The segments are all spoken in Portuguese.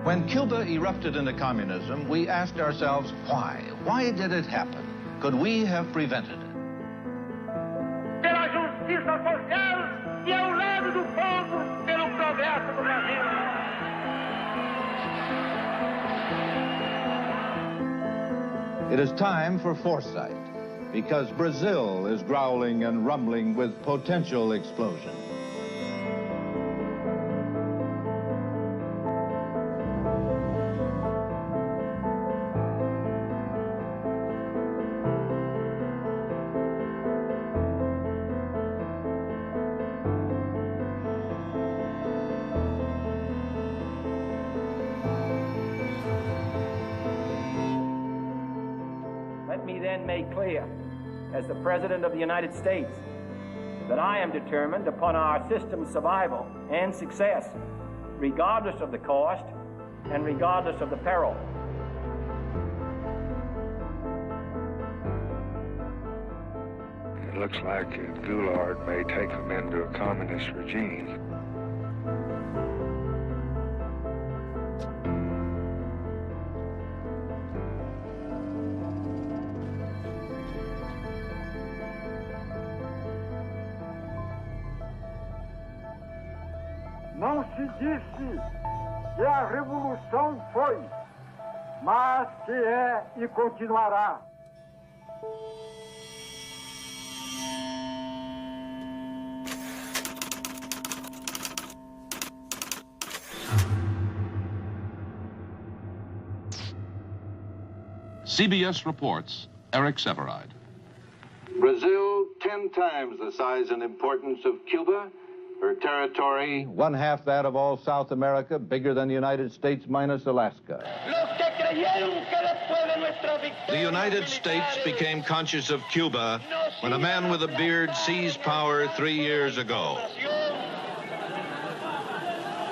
When Cuba erupted into communism, we asked ourselves, why? Why did it happen? Could we have prevented it? Pela justiça social e ao lado do povo, pelo progresso do Brasil. It is time for foresight, because Brazil is growling and rumbling with potential explosion. Let me then make clear, as the President of the United States, that I am determined upon our system's survival and success, regardless of the cost and regardless of the peril. It looks like Goulart may take them into a communist regime. Não se disse que a revolução foi, mas que é e continuará. CBS reports, Eric Severide. Brazil, 10 times the size and importance of Cuba. Her territory, 1/2 that of all South America, bigger than the United States minus Alaska. The United States became conscious of Cuba when a man with a beard seized power 3 years ago.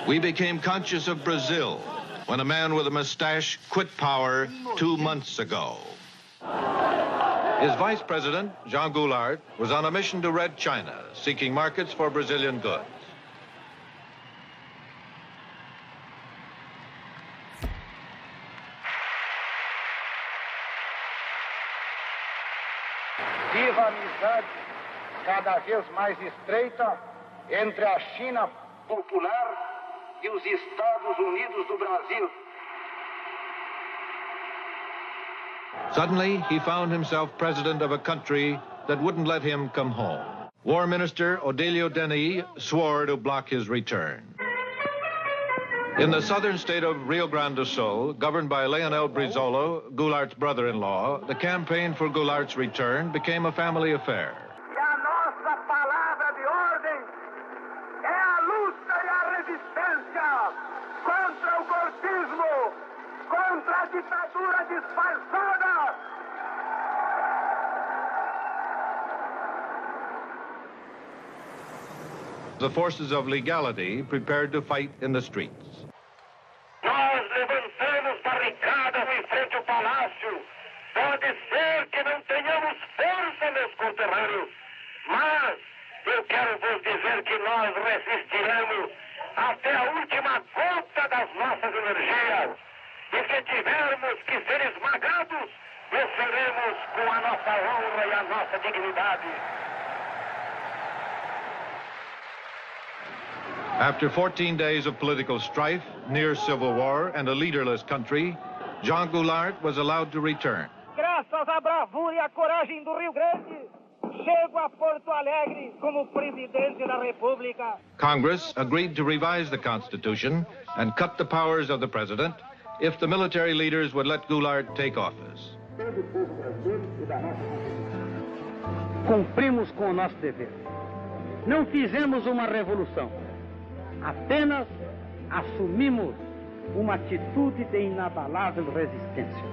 We became conscious of Brazil when a man with a mustache quit power 2 months ago. His vice president, Jean Goulart, was on a mission to Red China, seeking markets for Brazilian goods. Viva a amizade cada vez mais estreita entre a China popular e os Estados Unidos do Brasil. Suddenly, he found himself president of a country that wouldn't let him come home. War Minister Odilio Denis swore to block his return. In the southern state of Rio Grande do Sul, governed by Leonel Brizola, Goulart's brother-in-law, the campaign for Goulart's return became a family affair. A nossa palavra de ordem é a luta e a resistência contra o golpismo, contra a ditadura disfarçada. The forces of legality prepared to fight in the streets. Nós levantamos barricadas em frente ao palácio. Pode ser que não tenhamos força, meus conterrâneos, mas eu quero vos dizer que nós resistiremos até a última gota das nossas energias. E se tivermos que ser esmagados, o seremos com a nossa honra e a nossa dignidade. After 14 days of political strife, near civil war, and a leaderless country, Jean Goulart was allowed to return. Graças à bravura e à coragem do Rio Grande, chego a Porto Alegre como presidente da República. Congress agreed to revise the Constitution and cut the powers of the president if the military leaders would let Goulart take office. Cumprimos com o nosso dever. Não fizemos uma revolução. Apenas assumimos uma atitude de inabalável resistência.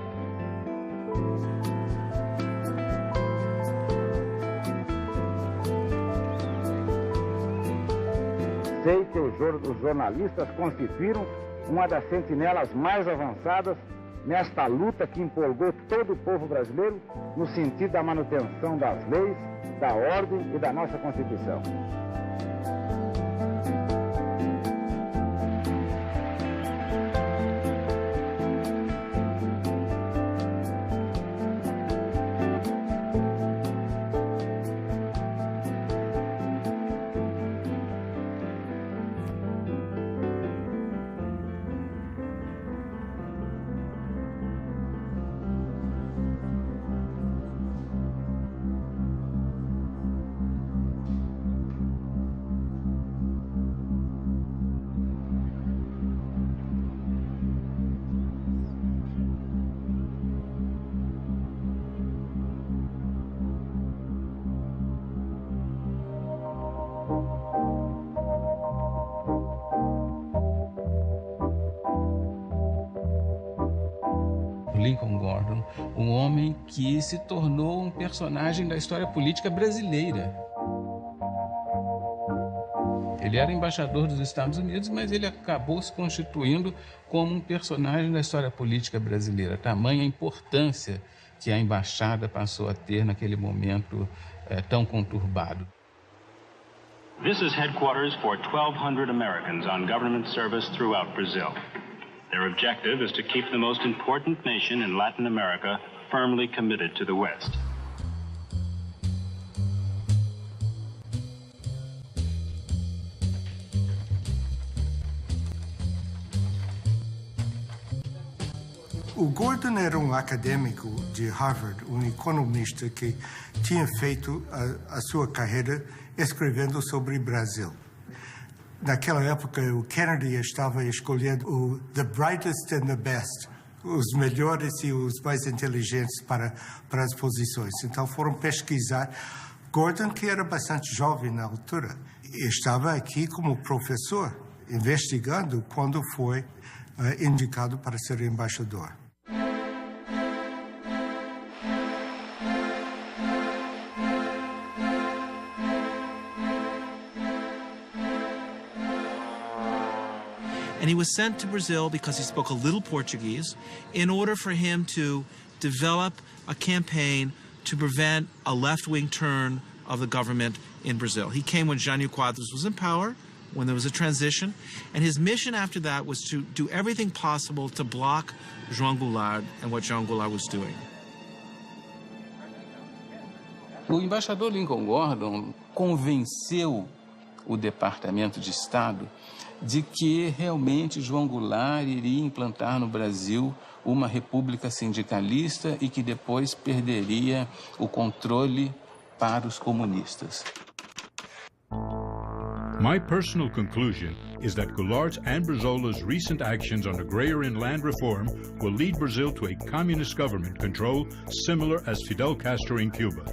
Sei que os jornalistas constituíram uma das sentinelas mais avançadas nesta luta que empolgou todo o povo brasileiro no sentido da manutenção das leis, da ordem e da nossa Constituição. Lincoln Gordon, um homem que se tornou um personagem da história política brasileira. Ele era embaixador dos Estados Unidos, mas ele acabou se constituindo como um personagem da história política brasileira. Tamanha a importância que a embaixada passou a ter naquele momento tão conturbado. This is headquarters for 1,200 Americans on government service throughout Brazil. Their objective is to keep the most important nation in Latin America firmly committed to the West. O Gordon era um acadêmico de Harvard, um economista que tinha feito a sua carreira escrevendo sobre o Brasil. Naquela época, o Kennedy estava escolhendo the brightest and the best, os melhores e os mais inteligentes para as posições. Então foram pesquisar. Gordon, que era bastante jovem na altura, estava aqui como professor, investigando quando foi indicado para ser embaixador. And he was sent to Brazil because he spoke a little Portuguese in order for him to develop a campaign to prevent a left-wing turn of the government in Brazil. He came when Jânio Quadros was in power, when there was a transition, and his mission after that was to do everything possible to block João Goulart and what João Goulart was doing. O embaixador Lincoln Gordon convenceu o Departamento de Estado de que realmente João Goulart iria implantar no Brasil uma república sindicalista e que depois perderia o controle para os comunistas. My personal conclusion is that Goulart's and Brazola's recent actions on agrarian land reform will lead Brazil to a communist government control similar as Fidel Castro in Cuba.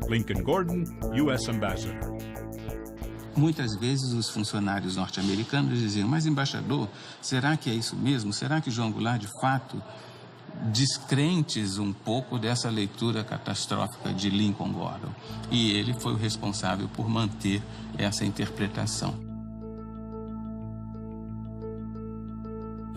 Lincoln Gordon, U.S. Ambassador. Muitas vezes os funcionários norte-americanos diziam, mas embaixador, será que é isso mesmo? Será que João Goulart, de fato, descrentes um pouco dessa leitura catastrófica de Lincoln Gordon? E ele foi o responsável por manter essa interpretação.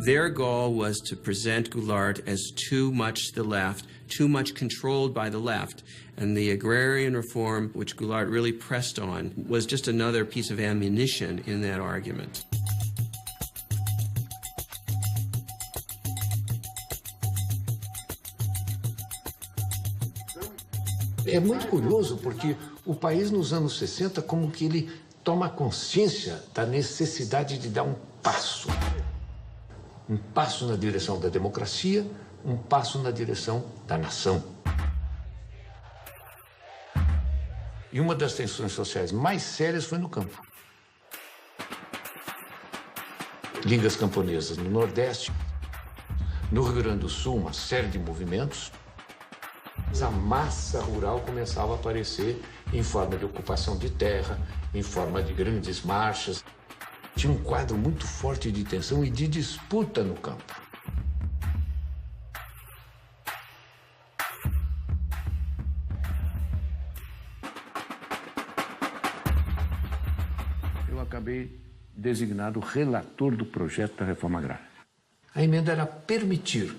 Their goal was to present Goulart as too much the left, too much controlled by the left. And the agrarian reform, which Goulart really pressed on, was just another piece of ammunition in that argument. É muito curioso porque o país nos anos 60 como que ele toma consciência da necessidade de dar um passo na direção da democracia, um passo na direção da nação. E uma das tensões sociais mais sérias foi no campo. Ligas camponesas no Nordeste, no Rio Grande do Sul, uma série de movimentos. A massa rural começava a aparecer em forma de ocupação de terra, em forma de grandes marchas. Tinha um quadro muito forte de tensão e de disputa no campo. Eu acabei designado relator do projeto da reforma agrária. A emenda era permitir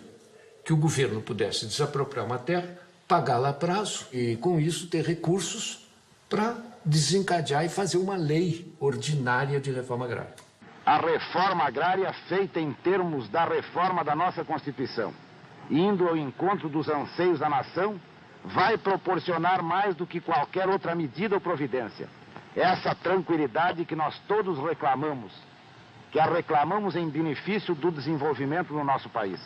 que o governo pudesse desapropriar uma terra, pagá-la a prazo e, com isso, ter recursos para desencadear e fazer uma lei ordinária de reforma agrária. A reforma agrária feita em termos da reforma da nossa Constituição, indo ao encontro dos anseios da nação, vai proporcionar mais do que qualquer outra medida ou providência. Essa tranquilidade que nós todos reclamamos, que a reclamamos em benefício do desenvolvimento do nosso país.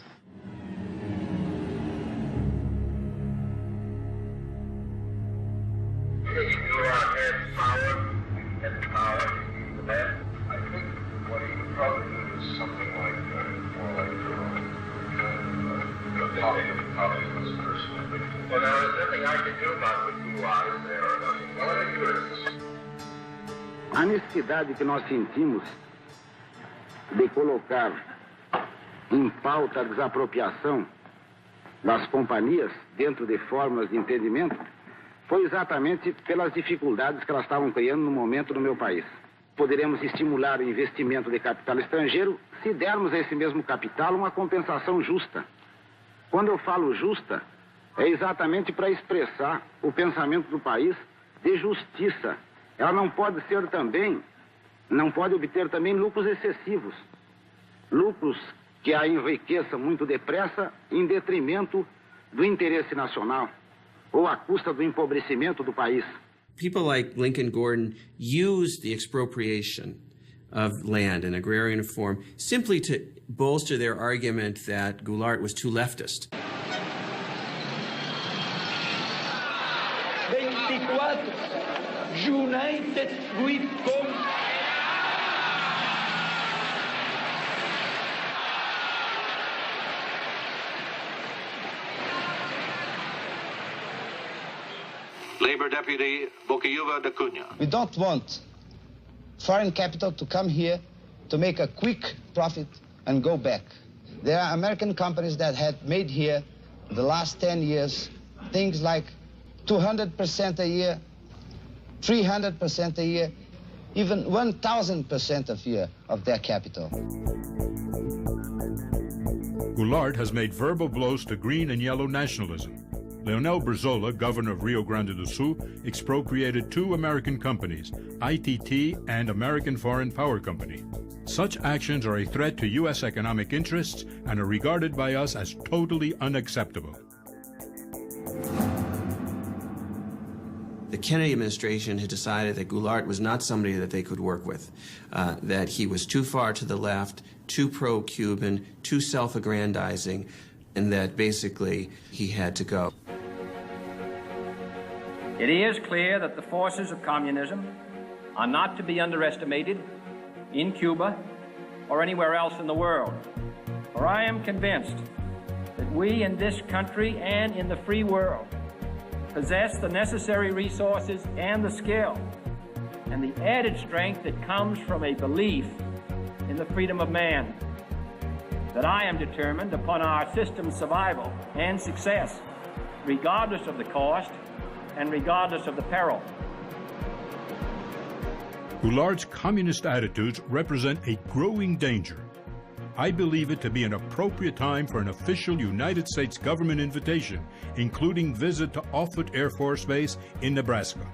A necessidade que nós sentimos de colocar em pauta a desapropriação das companhias dentro de formas de entendimento foi exatamente pelas dificuldades que elas estavam criando no momento no meu país. Poderemos estimular o investimento de capital estrangeiro se dermos a esse mesmo capital uma compensação justa. Quando eu falo justa, é exatamente para expressar o pensamento do país de justiça. Ela não pode obter também lucros excessivos, lucros que a enriqueçam muito depressa em detrimento do interesse nacional ou à custa do empobrecimento do país. People like Lincoln Gordon used the expropriation of land and agrarian reform simply to bolster their argument that Goulart was too leftist. 24 United we come. Labor Deputy Boquiuva da Cunha. We don't want foreign capital to come here to make a quick profit and go back. There are American companies that have made here the last 10 years things like 200% a year, 300% a year, even 1,000% a year of their capital. Goulart has made verbal blows to green and yellow nationalism. Leonel Brizola, governor of Rio Grande do Sul, expropriated 2 American companies, ITT and American Foreign Power Company. Such actions are a threat to U.S. economic interests and are regarded by us as totally unacceptable. The Kennedy administration had decided that Goulart was not somebody that they could work with, that he was too far to the left, too pro-Cuban, too self-aggrandizing, and that basically he had to go. It is clear that the forces of communism are not to be underestimated in Cuba or anywhere else in the world. For I am convinced that we in this country and in the free world possess the necessary resources and the skill and the added strength that comes from a belief in the freedom of man, that I am determined upon our system's survival and success, regardless of the cost and regardless of the peril. Goulart's communist attitudes represent a growing danger. I believe it to be an appropriate time for an official United States government invitation, including visit to Offutt Air Force Base in Nebraska.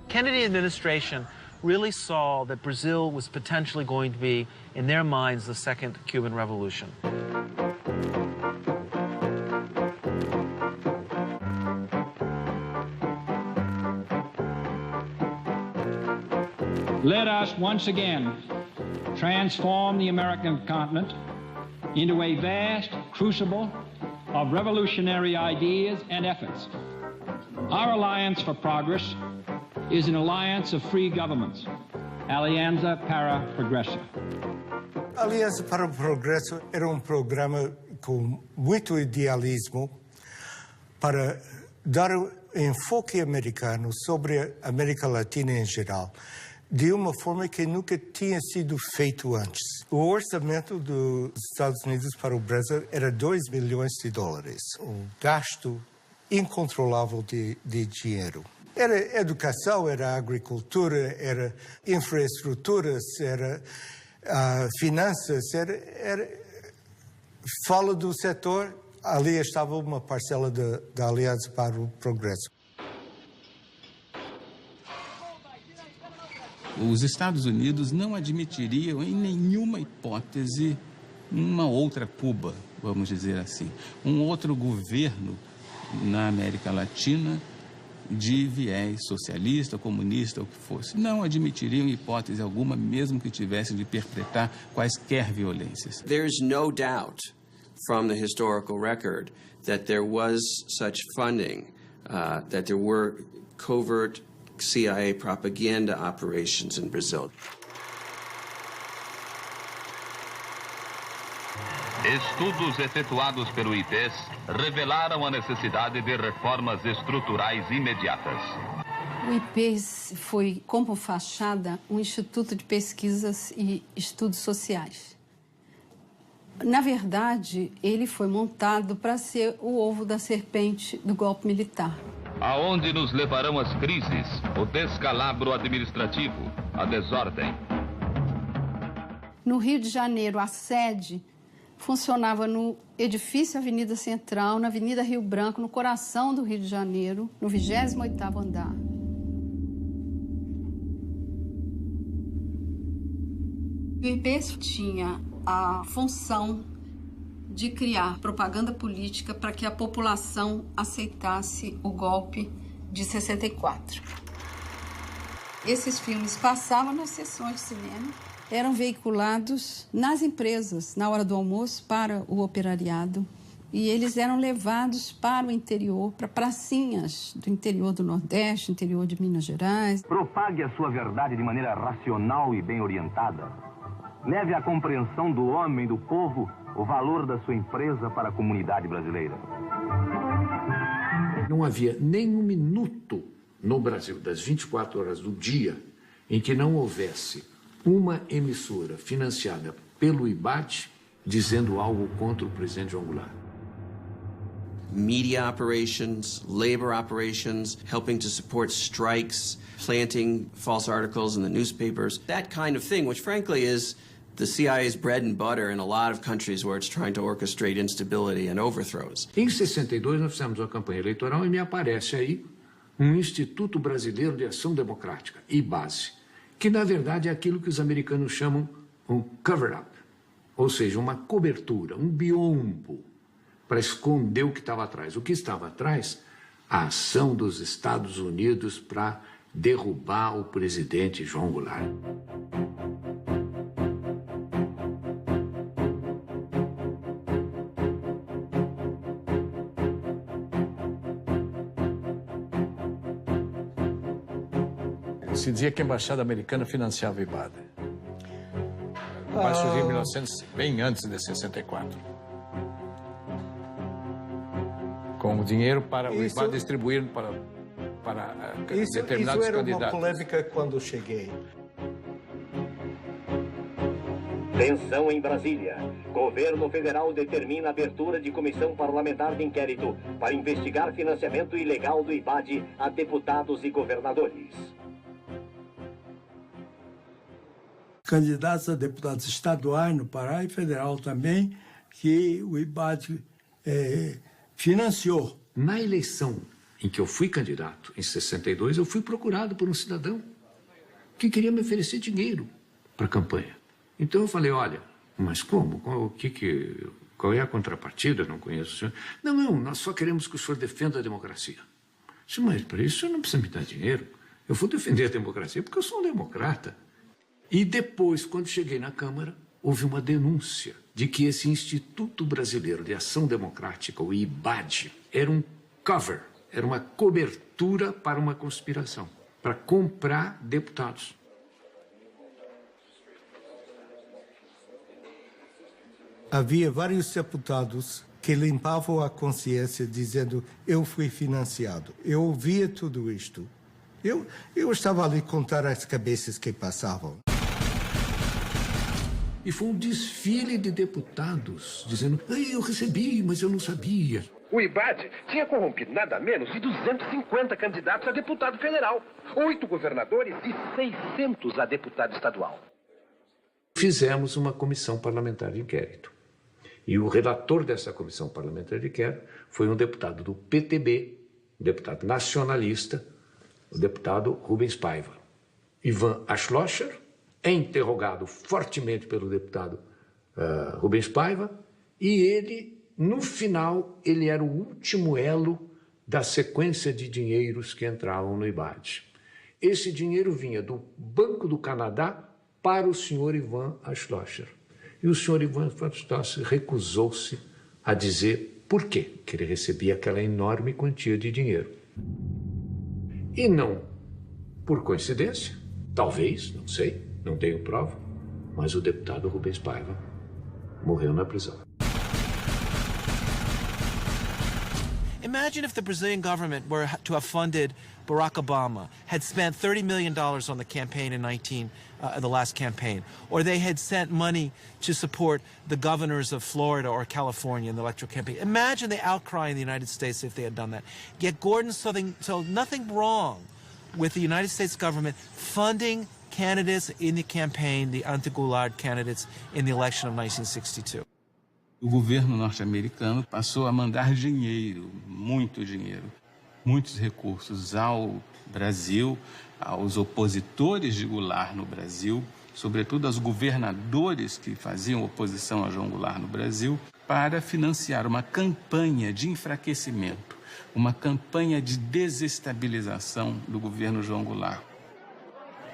Kennedy administration really saw that Brazil was potentially going to be, in their minds, the second Cuban Revolution. Let us once again transform the American continent into a vast crucible of revolutionary ideas and efforts. Our Alliance for Progress is an alliance of free governments, Alianza para Progresso. Aliança para o Progresso era programa com muito idealismo para dar enfoque americano sobre a América Latina em geral, de uma forma que nunca tinha sido feito antes. O orçamento dos Estados Unidos para o Brasil era $2 bilhões, um gasto incontrolável de dinheiro. Era educação, era agricultura, era infraestruturas, era finanças, fala do setor, ali estava uma parcela da Aliança para o Progresso. Os Estados Unidos não admitiriam em nenhuma hipótese uma outra Cuba, vamos dizer assim, um outro governo na América Latina de viés socialista, comunista, o que fosse. Não admitiriam hipótese alguma, mesmo que tivessem de perpetrar quaisquer violências. There's no doubt from the historical record that there was such funding, that there were covert CIA propaganda operations in Brazil. Estudos efetuados pelo IPES revelaram a necessidade de reformas estruturais imediatas. O IPES foi, como fachada, um instituto de pesquisas e estudos sociais. Na verdade, ele foi montado para ser o ovo da serpente do golpe militar. Aonde nos levarão as crises, o descalabro administrativo, a desordem. No Rio de Janeiro, a sede funcionava no edifício Avenida Central, na Avenida Rio Branco, no coração do Rio de Janeiro, no 28º andar. O IPES tinha a função de criar propaganda política para que a população aceitasse o golpe de 64. Esses filmes passavam nas sessões de cinema, eram veiculados nas empresas, na hora do almoço, para o operariado. E eles eram levados para o interior, para pracinhas do interior do Nordeste, interior de Minas Gerais. Propague a sua verdade de maneira racional e bem orientada. Leve à compreensão do homem, do povo, o valor da sua empresa para a comunidade brasileira. Não havia nem um minuto no Brasil, das 24 horas do dia, em que não houvesse uma emissora financiada pelo IBAD dizendo algo contra o presidente João Goulart. Media operations, labor operations, helping to support strikes, planting false articles in the newspapers, that kind of thing, which frankly is the CIA's bread and butter in a lot of countries where it's trying to orchestrate instability and overthrows. Em 62 nós fizemos uma campanha eleitoral e me aparece aí um Instituto Brasileiro de Ação Democrática, IBASE, que na verdade é aquilo que os americanos chamam um cover-up, ou seja, uma cobertura, um biombo, para esconder o que estava atrás. O que estava atrás? A ação dos Estados Unidos para derrubar o presidente João Goulart. Se dizia que a embaixada americana financiava o IBAD. Mas surgiu em 1900, bem antes de 64. Com dinheiro para o IBAD distribuir para determinados candidatos. Isso era uma polêmica quando cheguei. Tensão em Brasília. Governo federal determina a abertura de comissão parlamentar de inquérito para investigar financiamento ilegal do IBAD a deputados e governadores. Candidatos a deputados estaduais no Pará e federal também, que o IBAD financiou. Na eleição em que eu fui candidato, em 62, eu fui procurado por um cidadão que queria me oferecer dinheiro para a campanha. Então eu falei, olha, mas como? Qual é a contrapartida? Eu não conheço o senhor. Não, nós só queremos que o senhor defenda a democracia. Eu disse, mas para isso o senhor não precisa me dar dinheiro. Eu vou defender a democracia porque eu sou um democrata. E depois, quando cheguei na Câmara, houve uma denúncia de que esse Instituto Brasileiro de Ação Democrática, o IBAD, era um cover, era uma cobertura para uma conspiração, para comprar deputados. Havia vários deputados que limpavam a consciência dizendo, eu fui financiado. Eu ouvia tudo isto. Eu estava ali a contar as cabeças que passavam. E foi um desfile de deputados dizendo, eu recebi, mas eu não sabia. O IBAD tinha corrompido nada menos de 250 candidatos a deputado federal, 8 governadores e 600 a deputado estadual. Fizemos uma comissão parlamentar de inquérito. E o relator dessa comissão parlamentar de inquérito foi um deputado do PTB, um deputado nacionalista, o deputado Rubens Paiva. Ivan Ashlocher é interrogado fortemente pelo deputado Rubens Paiva, e ele, no final, ele era o último elo da sequência de dinheiros que entravam no IBAD. Esse dinheiro vinha do Banco do Canadá para o senhor Ivan Schloesser. E o senhor Ivan Schloesser recusou-se a dizer por quê que ele recebia aquela enorme quantia de dinheiro. E não por coincidência, talvez, não sei, não tenho prova, mas o deputado Rubens Paiva morreu na prisão. Imagine if the Brazilian government were to have funded Barack Obama, had spent $30 million on the campaign in the last campaign, or they had sent money to support the governors of Florida or California in the electoral campaign. Imagine the outcry in the United States if they had done that. Yet Gordon saw nothing wrong with the United States government funding candidates in the campaign, the anti-Goulart candidates in the election of 1962. O governo norte-americano passou a mandar dinheiro, muitos recursos ao Brasil, aos opositores de Goulart no Brasil, sobretudo aos governadores que faziam oposição a João Goulart no Brasil, para financiar uma campanha de enfraquecimento, uma campanha de desestabilização do governo João Goulart,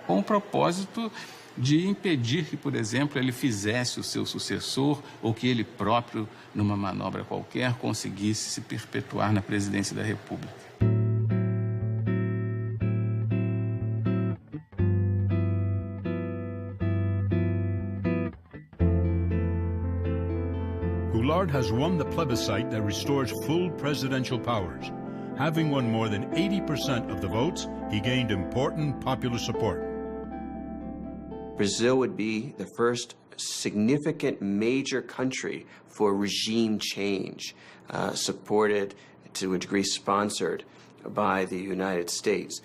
com o propósito de impedir que, por exemplo, ele fizesse o seu sucessor ou que ele próprio, numa manobra qualquer, conseguisse se perpetuar na presidência da República. Goulart has won the plebiscite that restores full presidential powers. Having won more than 80% of the votes, he gained important popular support. Brazil would be the first significant major country for regime change, supported, to a degree sponsored, by the United States.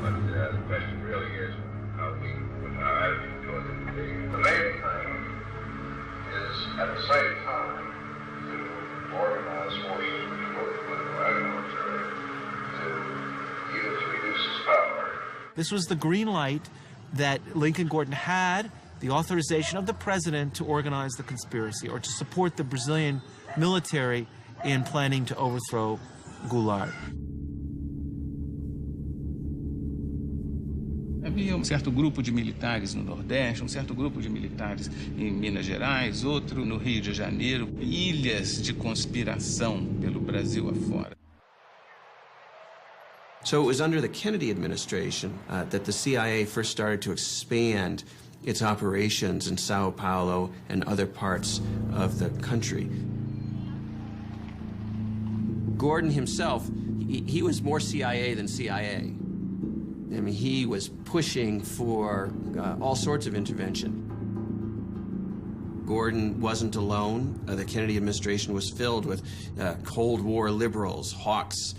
But the question really is how we, with our attitude towards it. The main thing is, at the same time, to organize forces which work political and military to use to reduce its power. This was the green light that Lincoln Gordon had, the authorization of the president to organize the conspiracy or to support the Brazilian military in planning to overthrow Goulart. Havia um certo grupo de militares no Nordeste, um certo grupo de militares em Minas Gerais, outro no Rio de Janeiro, ilhas de conspiração pelo Brasil afora. So it was under the Kennedy administration that the CIA first started to expand its operations in Sao Paulo and other parts of the country. Gordon himself, he was more CIA than CIA. I mean, he was pushing for all sorts of intervention. Gordon wasn't alone. The Kennedy administration was filled with Cold War liberals, hawks.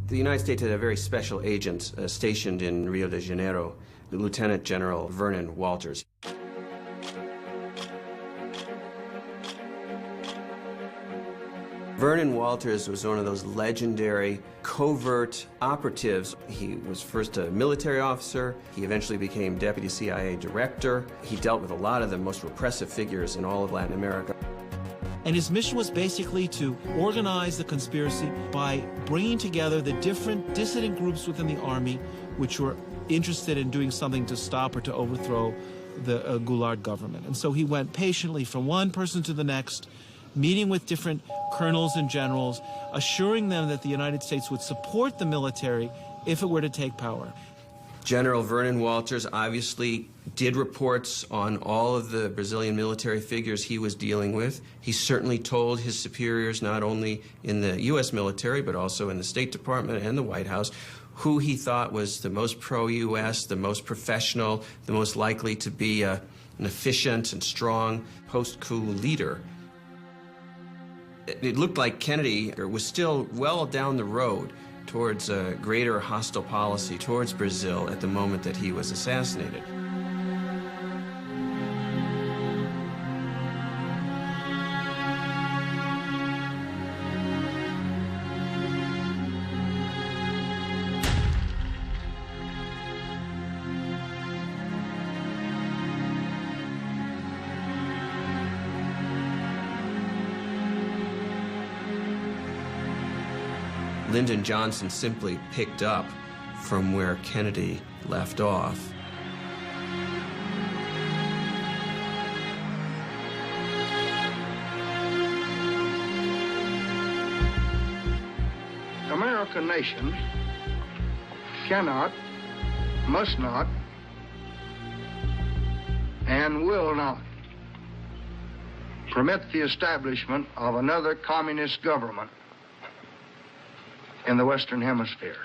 The United States had a very special agent stationed in Rio de Janeiro, Lieutenant General Vernon Walters. Vernon Walters was one of those legendary covert operatives. He was first a military officer. He eventually became deputy CIA director. He dealt with a lot of the most repressive figures in all of Latin America. And his mission was basically to organize the conspiracy by bringing together the different dissident groups within the army which were interested in doing something to stop or to overthrow the Goulart government. And so he went patiently from one person to the next, meeting with different colonels and generals, assuring them that the United States would support the military if it were to take power. General Vernon Walters obviously did reports on all of the Brazilian military figures he was dealing with. He certainly told his superiors, not only in the U.S. military, but also in the State Department and the White House, who he thought was the most pro-U.S., the most professional, the most likely to be an efficient and strong post-coup leader. It looked like Kennedy was still well down the road towards a greater hostile policy towards Brazil at the moment that he was assassinated. Lyndon Johnson simply picked up from where Kennedy left off. The American nation cannot, must not, and will not permit the establishment of another communist government in the Western Hemisphere.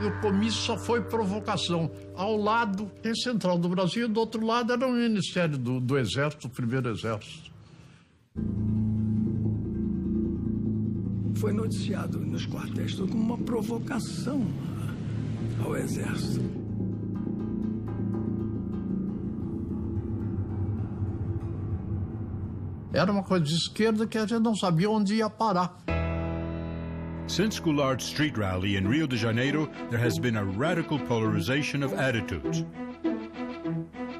O comício só foi provocação. Ao lado, em Central do Brasil, do outro lado era o Ministério do Exército, o Primeiro Exército. Foi noticiado nos quartéis como uma provocação ao Exército. Era uma coisa de esquerda que a gente não sabia onde ia parar. Since Goulard's street rally in Rio de Janeiro, there has been a radical polarization of attitudes.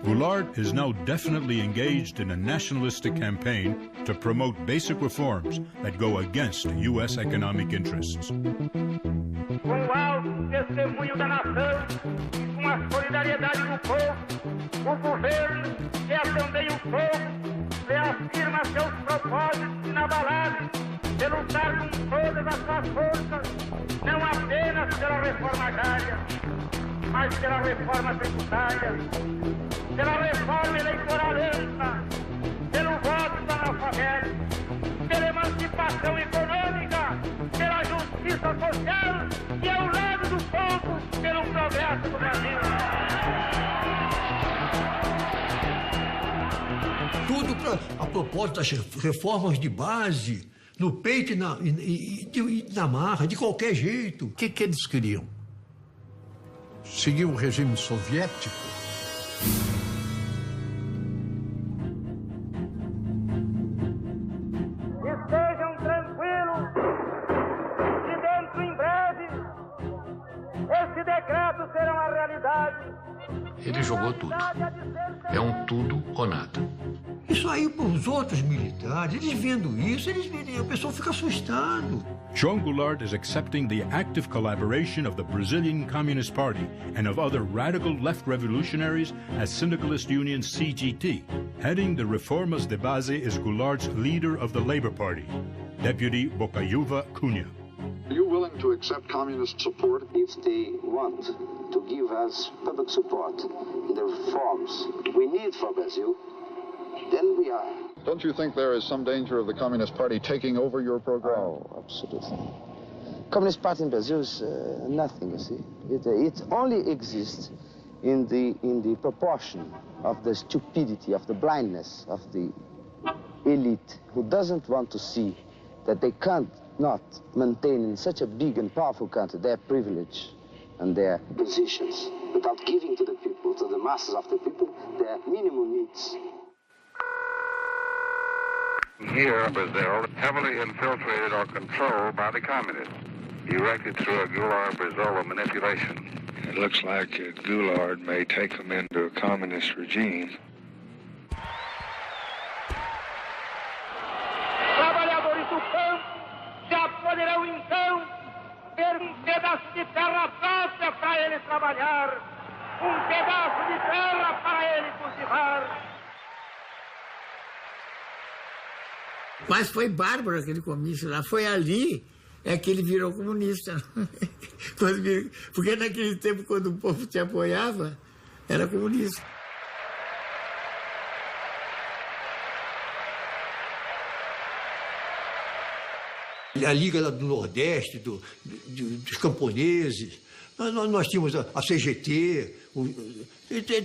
Goulart is now definitely engaged in a nationalistic campaign to promote basic reforms that go against U.S. economic interests. Com o alto testemunho da nação e com a solidariedade do povo, o governo, que é também o povo, reafirma seus propósitos inabaláveis de lutar com todas as suas forças, não apenas pela reforma agrária, mas pela reforma tributária, pela reforma eleitoral ampla, pelo voto do analfabeto, pela emancipação econômica, pela justiça social e ao lado do povo, pelo progresso do Brasil. Tudo a propósito das reformas de base, no peito e na marra, de qualquer jeito. O que eles queriam? Seguir o regime soviético? Estejam tranquilos, que dentro em breve esse decreto será uma realidade. Ele jogou tudo. É um tudo ou nada. Isso aí para os outros militares, eles vendo isso, a pessoa fica assustado. João Goulart is accepting the active collaboration of the Brazilian Communist Party and of other radical left revolutionaries as Syndicalist Union CGT. Heading the Reformas de Base is Goulart's leader of the Labour Party, Deputy Bocaiúva Cunha. Are you willing to accept communist support? If they want to give us public support in the reforms we need for Brazil, then we are. Don't you think there is some danger of the Communist Party taking over your program? Oh, absolutely. Communist Party in Brazil is nothing, you see. It only exists in the proportion of the stupidity, of the blindness of the elite who doesn't want to see that they can't not maintain in such a big and powerful country their privilege and their positions without giving to the people, to the masses of the people, their minimum needs. Here, Brazil, heavily infiltrated or controlled by the communists, erected through a Goulart-Brizola manipulation. It looks like Goulart may take them into a communist regime. Trabalhadores do campo já poderão então ter um pedaço de terra própria para eles trabalhar. pedaço de terra para ele cultivar. Mas foi bárbaro aquele comício lá. Foi ali que ele virou comunista. Porque naquele tempo, quando o povo te apoiava, era comunista. A Liga do Nordeste, dos camponeses, nós tínhamos a CGT,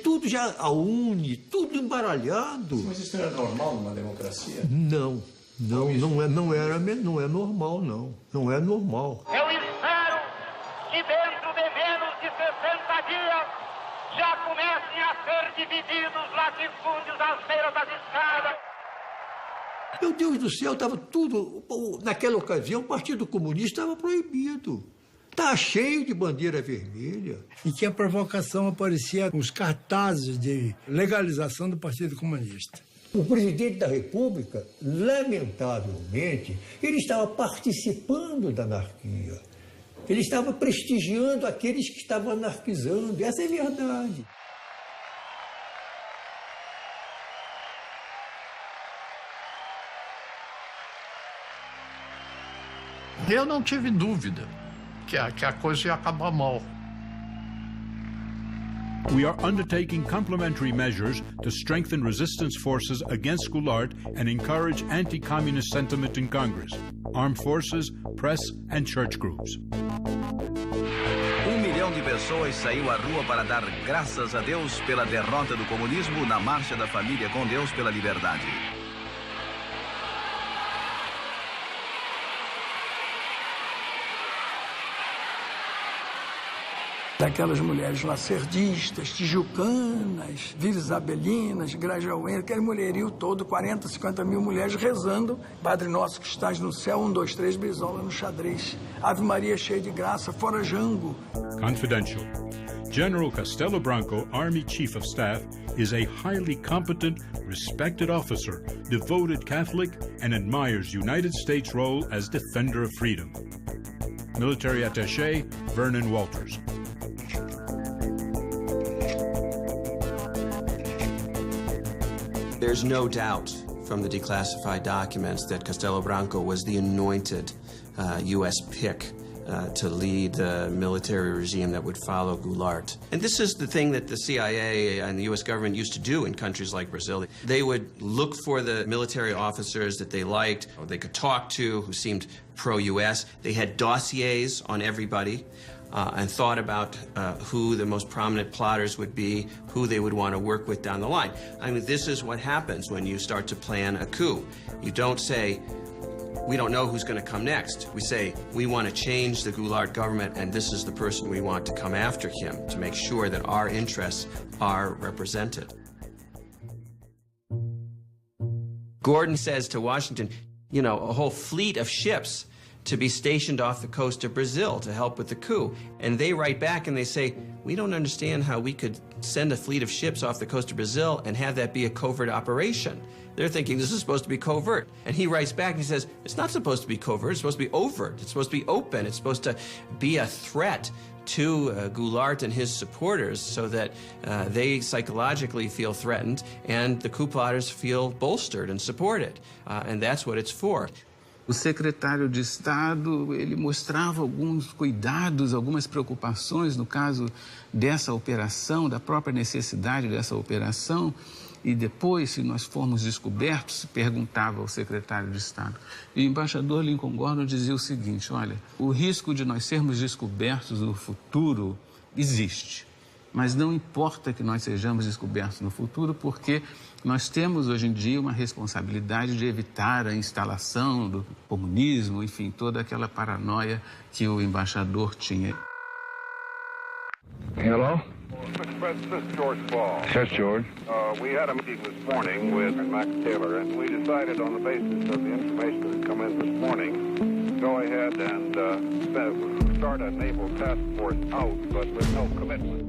tudo já, a UNE, tudo embaralhado. Mas isso era normal numa democracia? Não é normal, não. Não é normal. Eu espero que dentro de menos de 60 dias já comecem a ser divididos latifúndios às beiras das escadas. Meu Deus do céu, estava tudo... Naquela ocasião, o Partido Comunista estava proibido. Estava cheio de bandeira vermelha. E que a provocação aparecia com os cartazes de legalização do Partido Comunista. O presidente da República, lamentavelmente, ele estava participando da anarquia. Ele estava prestigiando aqueles que estavam anarquizando. Essa é a verdade. Eu não tive dúvida que a coisa ia acabar mal. We are undertaking complementary measures to strengthen resistance forces against Goulart and encourage anti-communist sentiment in Congress, armed forces, press, and church groups. 1 milhão de pessoas saiu à rua para dar graças a Deus pela derrota do comunismo na Marcha da Família com Deus pela Liberdade. Daquelas mulheres lacerdistas, tijucanas, Vila Isabelinas, Grajaúense, aquele mulherio todo, 40, 50 mil mulheres rezando. Padre Nosso que estás no céu, 1, 2, 3, Brizola no xadrez. Ave Maria cheia de graça, fora Jango. Confidential. General Castelo Branco, Army Chief of Staff, is a highly competent, respected officer, devoted Catholic, and admires United States' role as defender of freedom. Military Attaché, Vernon Walters. There's no doubt from the declassified documents that Castelo Branco was the anointed U.S. pick to lead the military regime that would follow Goulart. And this is the thing that the CIA and the U.S. government used to do in countries like Brazil. They would look for the military officers that they liked, or they could talk to, who seemed pro-U.S. They had dossiers on everybody. And thought about who the most prominent plotters would be, who they would want to work with down the line. I mean, this is what happens when you start to plan a coup. You don't say, we don't know who's going to come next. We say, we want to change the Goulart government, and this is the person we want to come after him to make sure that our interests are represented. Gordon says to Washington, you know, a whole fleet of ships to be stationed off the coast of Brazil to help with the coup. And they write back and they say, we don't understand how we could send a fleet of ships off the coast of Brazil and have that be a covert operation. They're thinking this is supposed to be covert. And he writes back and he says, it's not supposed to be covert, it's supposed to be overt, it's supposed to be open, it's supposed to be a threat to Goulart and his supporters so that they psychologically feel threatened and the coup plotters feel bolstered and supported. And that's what it's for. O secretário de Estado, ele mostrava alguns cuidados, algumas preocupações no caso dessa operação, da própria necessidade dessa operação. E depois, se nós formos descobertos, se perguntava ao secretário de Estado. E o embaixador Lincoln Gordon dizia o seguinte, olha, o risco de nós sermos descobertos no futuro existe. Mas não importa que nós sejamos descobertos no futuro, porque nós temos hoje em dia uma responsabilidade de evitar a instalação do comunismo, enfim, toda aquela paranoia que o embaixador tinha. Hello? This is George Ball. Yes, George. We had a meeting this morning with Max Taylor, and we decided on the basis of the information that had come in this morning, to go ahead and start a naval task force out, but with no commitment.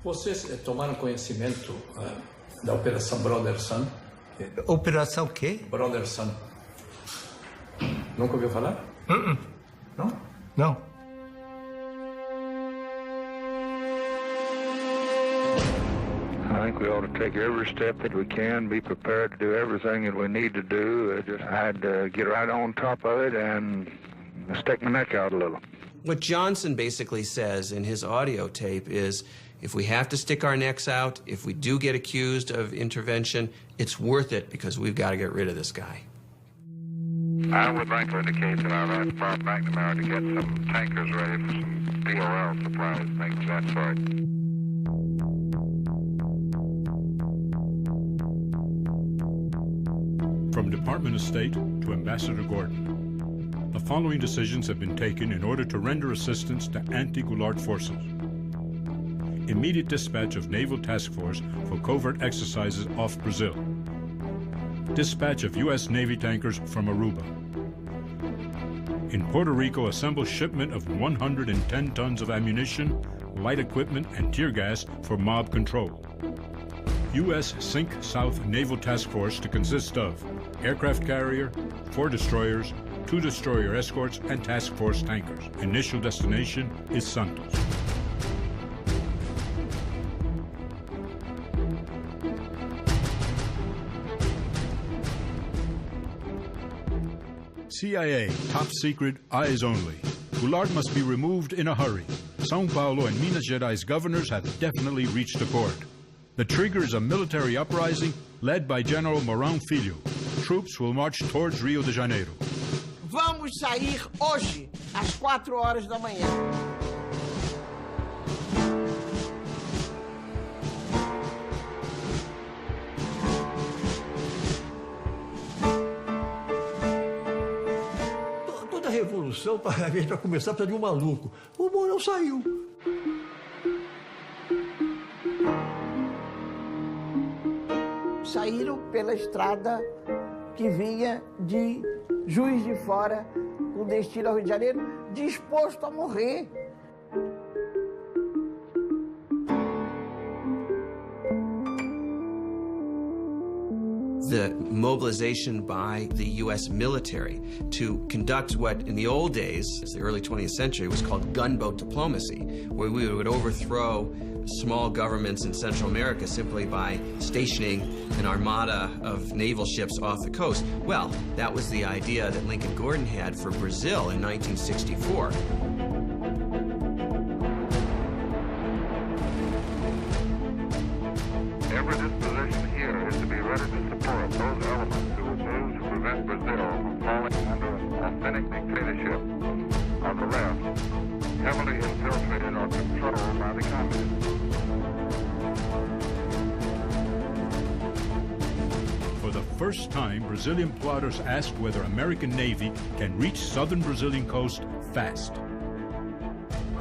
Vocês tomaram conhecimento da Operação Brother Sun? Operação quê? Brother Sun. Nunca ouviu falar? Não? Não. I think we ought to take every step that we can, be prepared to do everything that we need to do. I had to get right on top of it and stick my neck out a little. What Johnson basically says in his audio tape is, if we have to stick our necks out, if we do get accused of intervention, it's worth it because we've got to get rid of this guy. I would like to indicate that I'd like far back tomorrow to get some tankers ready for some DOL supplies, things of that sort. From Department of State to Ambassador Gordon, the following decisions have been taken in order to render assistance to anti-Goulart forces. Immediate dispatch of Naval Task Force for covert exercises off Brazil. Dispatch of U.S. Navy tankers from Aruba. In Puerto Rico, assemble shipment of 110 tons of ammunition, light equipment, and tear gas for mob control. U.S. Sink South Naval Task Force to consist of aircraft carrier, 4 destroyers, 2 destroyer escorts, and task force tankers. Initial destination is Santos. CIA, top secret, eyes only. Goulart must be removed in a hurry. São Paulo and Minas Gerais governors have definitely reached accord. The trigger is a military uprising led by General Mourão Filho. Troops will march towards Rio de Janeiro. Vamos sair hoje, às 4 horas da manhã. Toda revolução, para a gente vai começar, precisa de um maluco. O Mourão saiu. Saíram pela estrada que vinha de Juiz de Fora, com destino ao Rio de Janeiro, disposto a morrer. The mobilization by the U.S. military to conduct what in the old days, the early 20th century, was called gunboat diplomacy, where we would overthrow small governments in Central America simply by stationing an armada of naval ships off the coast. Well, that was the idea that Lincoln Gordon had for Brazil in 1964. Every disposition here is to be ready to support those elements who will move to prevent Brazil from falling under an authentic dictatorship of the left, heavily infiltrated or controlled by the communists. For the first time, Brazilian plotters asked whether American Navy can reach southern Brazilian coast fast.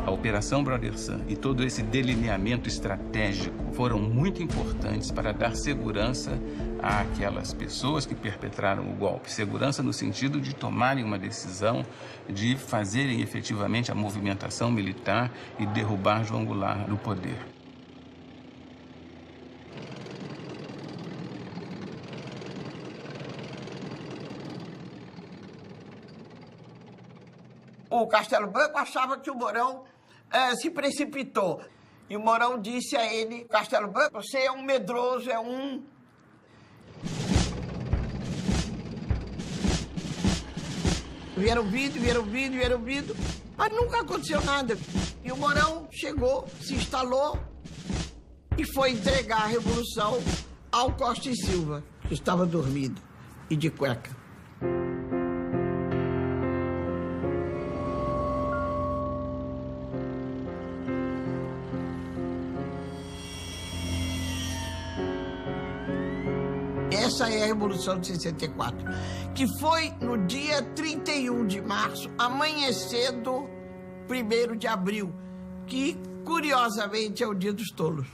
A Operação Brother Sun e todo esse delineamento estratégico foram muito importantes para dar segurança àquelas pessoas que perpetraram o golpe. Segurança no sentido de tomarem uma decisão, de fazerem efetivamente a movimentação militar e derrubar João Goulart do poder. O Castelo Branco achava que o Mourão se precipitou. E o Mourão disse a ele, Castelo Branco, você é um medroso, é um... Vieram vindo, mas nunca aconteceu nada. E o Mourão chegou, se instalou e foi entregar a Revolução ao Costa e Silva, que estava dormindo e de cueca. Essa é a Revolução de 64, que foi no dia 31 de março, amanhecendo 1º de abril, que, curiosamente, é o Dia dos Tolos.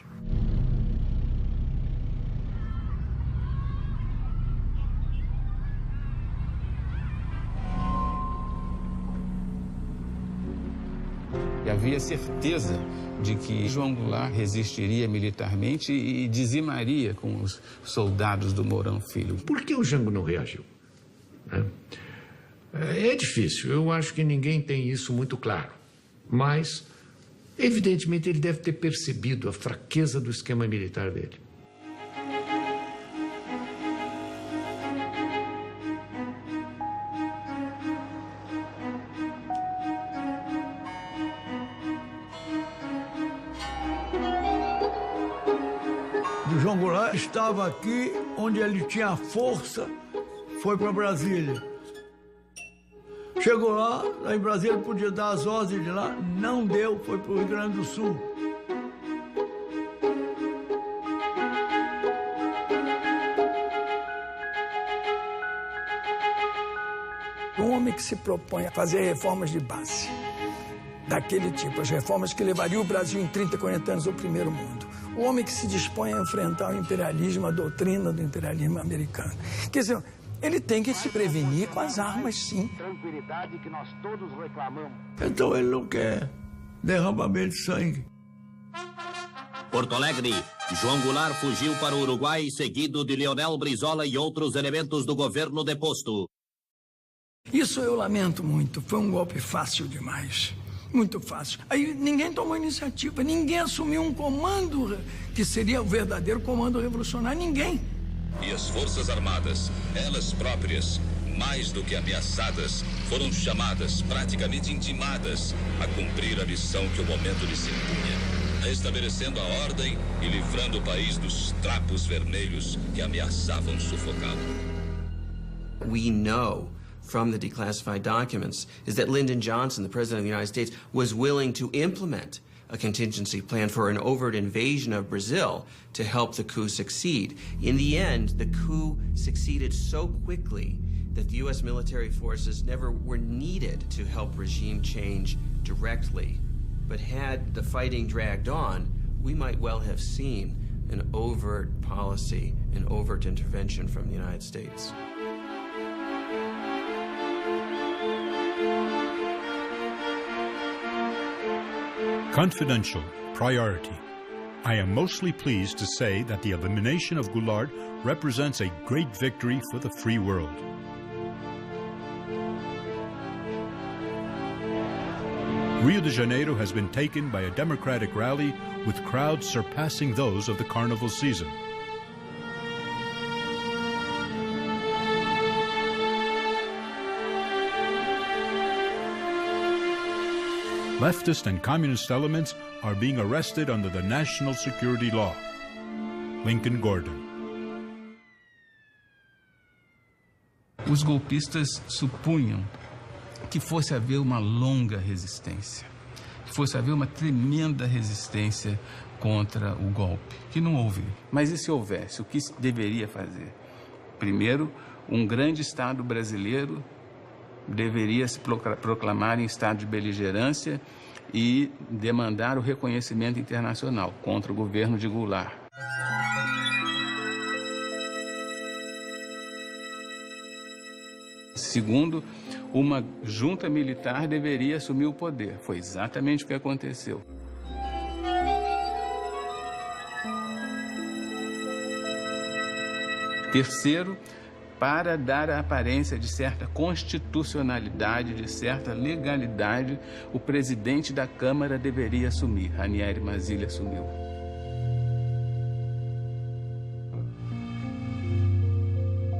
Havia certeza de que João Goulart resistiria militarmente e dizimaria com os soldados do Mourão Filho. Por que o Jango não reagiu? É difícil, eu acho que ninguém tem isso muito claro. Mas, evidentemente, ele deve ter percebido a fraqueza do esquema militar dele. O João Goulart estava aqui onde ele tinha força, foi para Brasília. Chegou lá em Brasília, podia dar as ordens de lá, não deu, foi para o Rio Grande do Sul. Um homem que se propõe a fazer reformas de base, daquele tipo, as reformas que levariam o Brasil em 30, 40 anos ao primeiro mundo. O homem que se dispõe a enfrentar o imperialismo, a doutrina do imperialismo americano. Quer dizer, ele tem que se prevenir com as armas, sim. Tranquilidade que nós todos reclamamos. Então ele não quer derramamento de sangue. Porto Alegre, João Goulart fugiu para o Uruguai, seguido de Leonel Brizola e outros elementos do governo deposto. Isso eu lamento muito. Foi um golpe fácil demais. Muito fácil. Aí ninguém tomou iniciativa, ninguém assumiu um comando que seria o verdadeiro comando revolucionário. Ninguém. E as Forças Armadas, elas próprias, mais do que ameaçadas, foram chamadas, praticamente intimadas, a cumprir a missão que o momento lhes impunha, restabelecendo a ordem e livrando o país dos trapos vermelhos que ameaçavam sufocá-lo. We know from the declassified documents is that Lyndon Johnson, the President of the United States, was willing to implement a contingency plan for an overt invasion of Brazil to help the coup succeed. In the end, the coup succeeded so quickly that the U.S. military forces never were needed to help regime change directly. But had the fighting dragged on, we might well have seen an overt policy, an overt intervention from the United States. Confidential, priority. I am mostly pleased to say that the elimination of Goulart represents a great victory for the free world. Rio de Janeiro has been taken by a democratic rally with crowds surpassing those of the carnival season. Leftist and communist elements are being arrested under the national security law. Lincoln Gordon. Os golpistas supunham que fosse haver uma longa resistência, que fosse haver uma tremenda resistência contra o golpe, que não houve. Mas e se houvesse? O que se deveria fazer? Primeiro, um grande Estado brasileiro deveria se proclamar em estado de beligerância e demandar o reconhecimento internacional contra o governo de Goulart. Segundo, uma junta militar deveria assumir o poder. Foi exatamente o que aconteceu. Terceiro, para dar a aparência de certa constitucionalidade, de certa legalidade, o presidente da Câmara deveria assumir. Ranieri Mazzilli assumiu.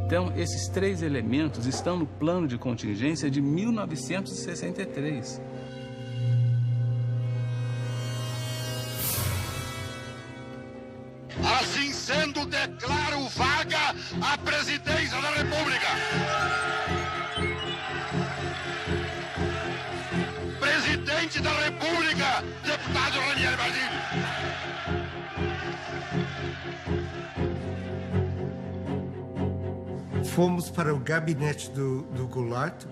Então, esses três elementos estão no plano de contingência de 1963. Assim sendo, declaro vaga a presidência da República. Presidente da República, deputado Ranieri Mazzilli. Fomos para o gabinete do Goulart,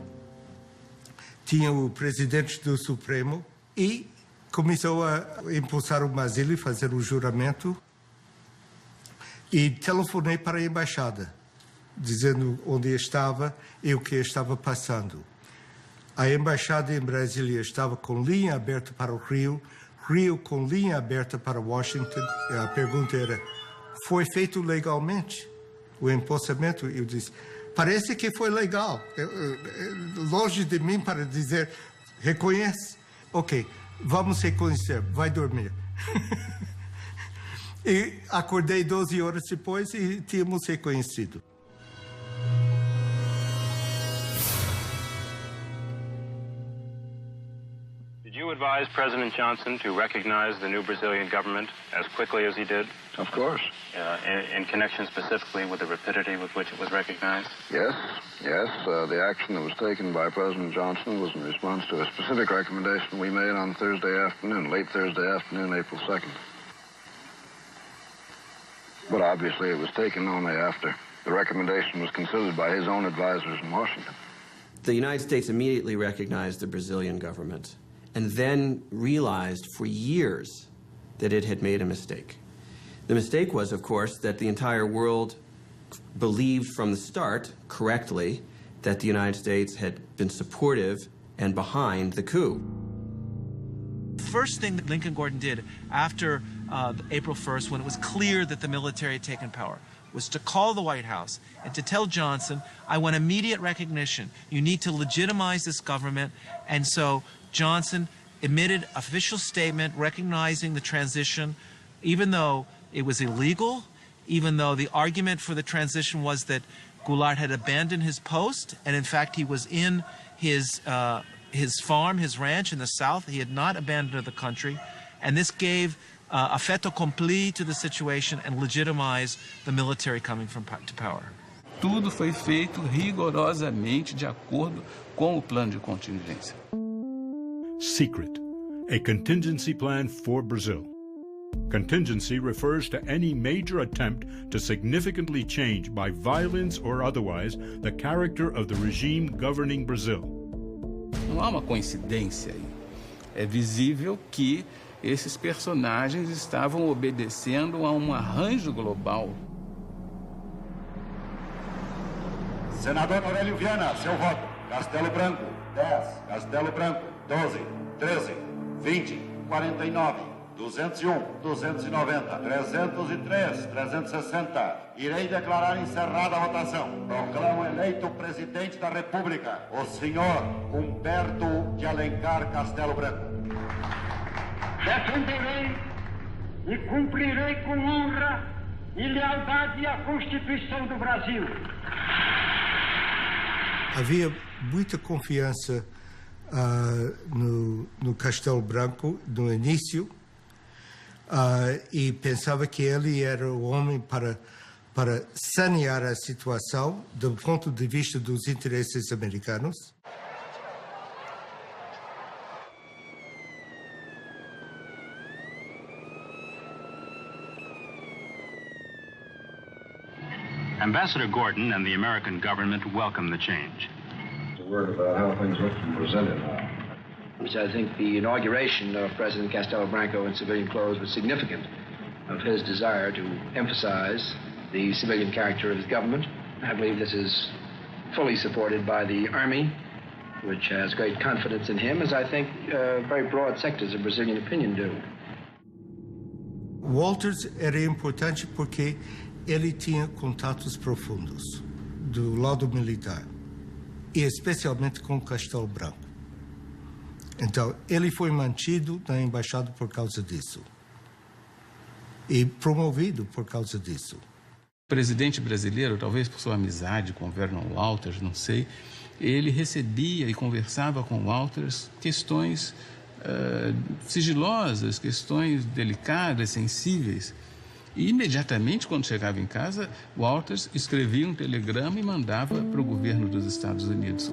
tinha o presidente do Supremo e começou a impulsar o Mazzilli, fazer o juramento. E telefonei para a embaixada, dizendo onde estava e o que estava passando. A embaixada em Brasília estava com linha aberta para o Rio, Rio com linha aberta para Washington. A pergunta era, foi feito legalmente o empossamento? Eu disse, parece que foi legal. Longe de mim para dizer, reconhece? Ok, vamos reconhecer, vai dormir. E acordei 12 horas depois e tínhamos reconhecido. Did you advise President Johnson to recognize the new Brazilian government as quickly as he did? Of course. In connection specifically with the rapidity with which it was recognized? Yes. The action that was taken by President Johnson was in response to a specific recommendation we made on Thursday afternoon, late Thursday afternoon, April 2nd. But obviously it was taken only after the recommendation was considered by his own advisors in Washington. The United States immediately recognized the Brazilian government and then realized for years that it had made a mistake. The mistake was, of course, that the entire world believed from the start, correctly, that the United States had been supportive and behind the coup. The first thing that Lincoln Gordon did after April 1st, when it was clear that the military had taken power, was to call the White House and to tell Johnson, I want immediate recognition. You need to legitimize this government. And so Johnson emitted an official statement recognizing the transition, even though it was illegal, even though the argument for the transition was that Goulart had abandoned his post, and in fact he was in his farm, his ranch in the South. He had not abandoned the country, and this gave a fait accompli to the situation and legitimized the military coming to power. Tudo foi feito rigorosamente de acordo com o plano de contingência. Secret, a contingency plan for Brazil. Contingency refers to any major attempt to significantly change by violence or otherwise the character of the regime governing Brazil. Não há uma coincidência aí. É visível que esses personagens estavam obedecendo a um arranjo global. Senador Aurélio Viana, seu voto. Castelo Branco, 10. Castelo Branco, 12. 13. 20. 49. 201. 290. 303. 360. Irei declarar encerrada a votação. Proclamo eleito presidente da República, o senhor Humberto de Alencar Castelo Branco. Defenderei e cumprirei com honra e lealdade a Constituição do Brasil. Havia muita confiança no Castelo Branco no início e pensava que ele era o homem para sanear a situação do ponto de vista dos interesses americanos. Ambassador Gordon and the American government welcome the change. A word about how things look in Brasilia now. Which I think the inauguration of President Castelo Branco in civilian clothes was significant of his desire to emphasize the civilian character of his government. I believe this is fully supported by the Army, which has great confidence in him, as I think very broad sectors of Brazilian opinion do. Walters era importante porque ele tinha contatos profundos do lado militar, e especialmente com o Castelo Branco. Então, ele foi mantido na embaixada por causa disso, e promovido por causa disso. O presidente brasileiro, talvez por sua amizade com o Vernon Walters, não sei, ele recebia e conversava com Walters questões sigilosas, questões delicadas, sensíveis. E imediatamente, quando chegava em casa, Walters escrevia um telegrama e mandava para o governo dos Estados Unidos.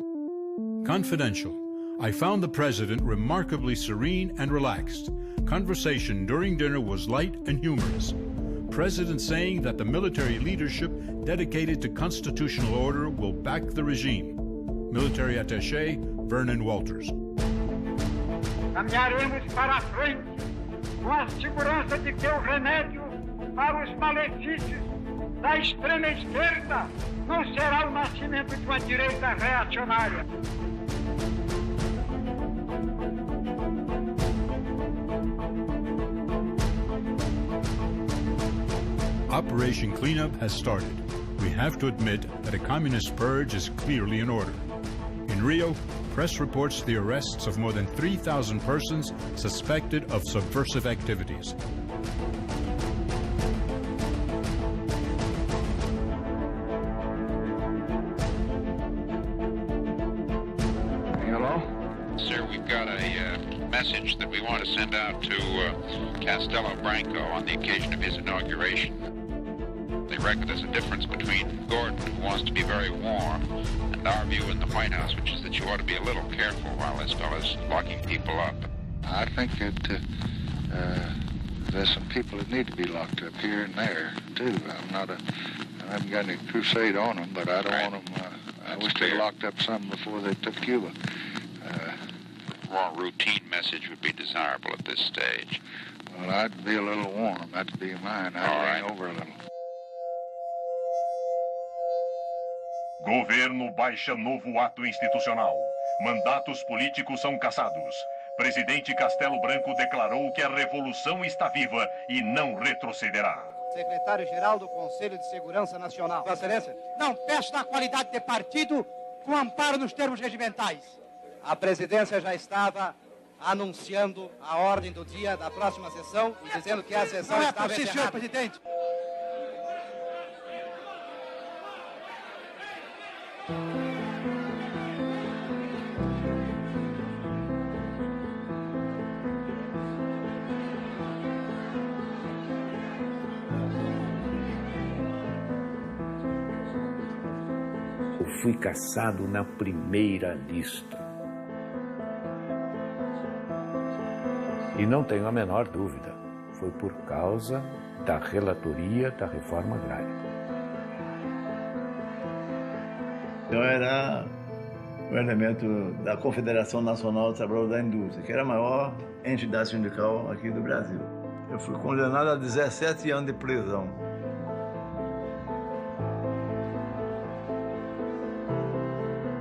Confidential. I found the president remarkably serene and relaxed. Conversation during dinner was light and humorous. President saying that the military leadership dedicated to constitutional order will back the regime. Military attaché Vernon Walters. Caminharemos para a frente com a segurança de que o remédio para os malefícios da extrema esquerda não será o nascimento de uma direita reacionária. Operation Cleanup has started. We have to admit that a communist purge is clearly in order. In Rio, press reports the arrests of more than 3,000 persons suspected of subversive activities. Hello? Sir, we've got a message that we want to send out to Castelo Branco on the occasion of his inauguration. They reckon there's a difference between Gordon, who wants to be very warm, and our view in the White House, which is that you ought to be a little careful while this fellow's locking people up. I think that there's some people that need to be locked up here and there, too. I haven't got any crusade on them, but I don't want them, I wish they'd locked up some before they took Cuba. More routine message would be desirable at this stage. Well, I'd be a little warm. That'd be mine. I'd lean over a little. Governo baixa novo ato institucional. Mandatos políticos são cassados. Presidente Castelo Branco declarou que a revolução está viva e não retrocederá. Secretário-Geral do Conselho de Segurança Nacional. Vossa Excelência. Não peço na qualidade de partido com amparo nos termos regimentais. A presidência já estava anunciando a ordem do dia da próxima sessão e dizendo que a sessão estava encerrada. Senhor presidente. Eu fui caçado na primeira lista. E não tenho a menor dúvida, foi por causa da relatoria da reforma agrária. Eu era um elemento da Confederação Nacional dos Trabalhadores da Indústria, que era a maior entidade sindical aqui do Brasil. Eu fui condenado a 17 anos de prisão.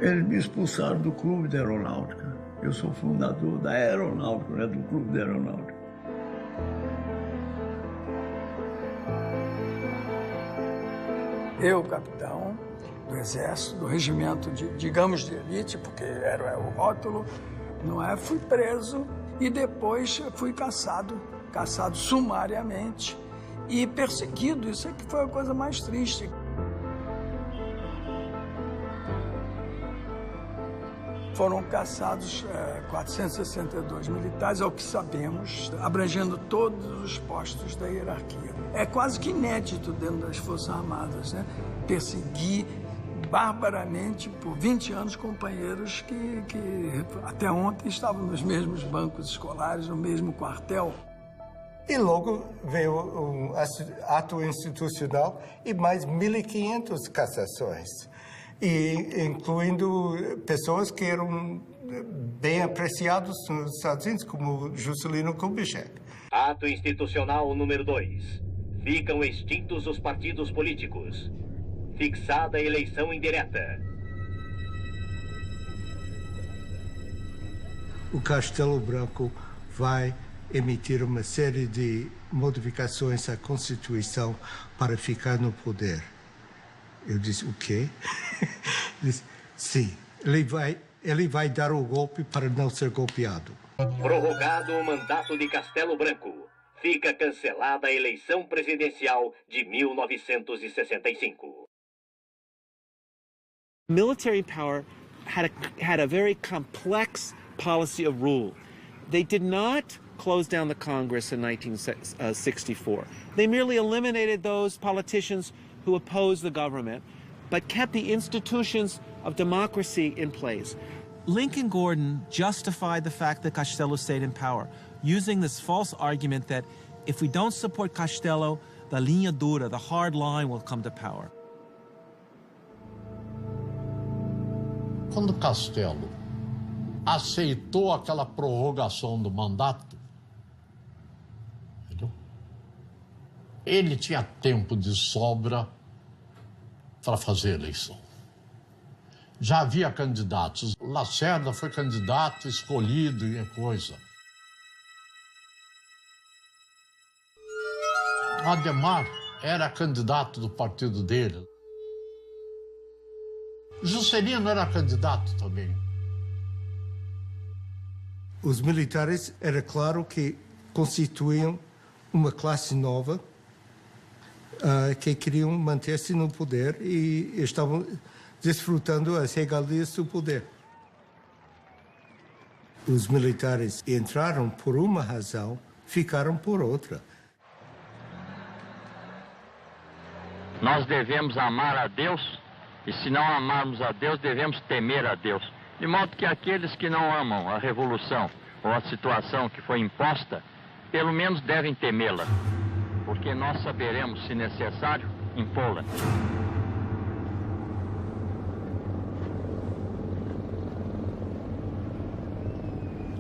Eles me expulsaram do Clube da Aeronáutica. Eu sou fundador da Aeronáutica, né, do Clube da Aeronáutica. Eu, capitão do Exército, do regimento, digamos, de elite, porque era o rótulo, não é? Fui preso e depois fui caçado sumariamente e perseguido. Isso é que foi a coisa mais triste. Foram caçados 462 militares, ao que sabemos, abrangendo todos os postos da hierarquia. É quase que inédito dentro das Forças Armadas, né? Perseguir barbaramente por 20 anos companheiros que até ontem estavam nos mesmos bancos escolares, no mesmo quartel. E logo veio um ato institucional e mais 1.500 cassações. E incluindo pessoas que eram bem apreciadas nos Estados Unidos, como Juscelino Kubitschek. Ato institucional número 2. Ficam extintos os partidos políticos. Fixada a eleição indireta. O Castelo Branco vai emitir uma série de modificações à Constituição para ficar no poder. Eu disse, o quê? Disse, sim, ele vai dar o golpe para não ser golpeado. Prorrogado o mandato de Castelo Branco. Fica cancelada a eleição presidencial de 1965. Military power had a very complex policy of rule. They did not close down the Congress in 1964. They merely eliminated those politicians who opposed the government, but kept the institutions of democracy in place. Lincoln Gordon justified the fact that Castello stayed in power, using this false argument that if we don't support Castello, the linha dura, the hard line, will come to power. Quando Castello aceitou aquela prorrogação do mandato, entendeu? Ele tinha tempo de sobra para fazer a eleição. Já havia candidatos. Lacerda foi candidato, escolhido e coisa. Ademar era candidato do partido dele. Juscelino era candidato também. Os militares, era claro que constituíam uma classe nova que queriam manter-se no poder e estavam desfrutando as regalias do poder. Os militares entraram por uma razão, ficaram por outra. Nós devemos amar a Deus, e se não amarmos a Deus, devemos temer a Deus. De modo que aqueles que não amam a revolução ou a situação que foi imposta, pelo menos devem temê-la, porque nós saberemos, se necessário, impô-la.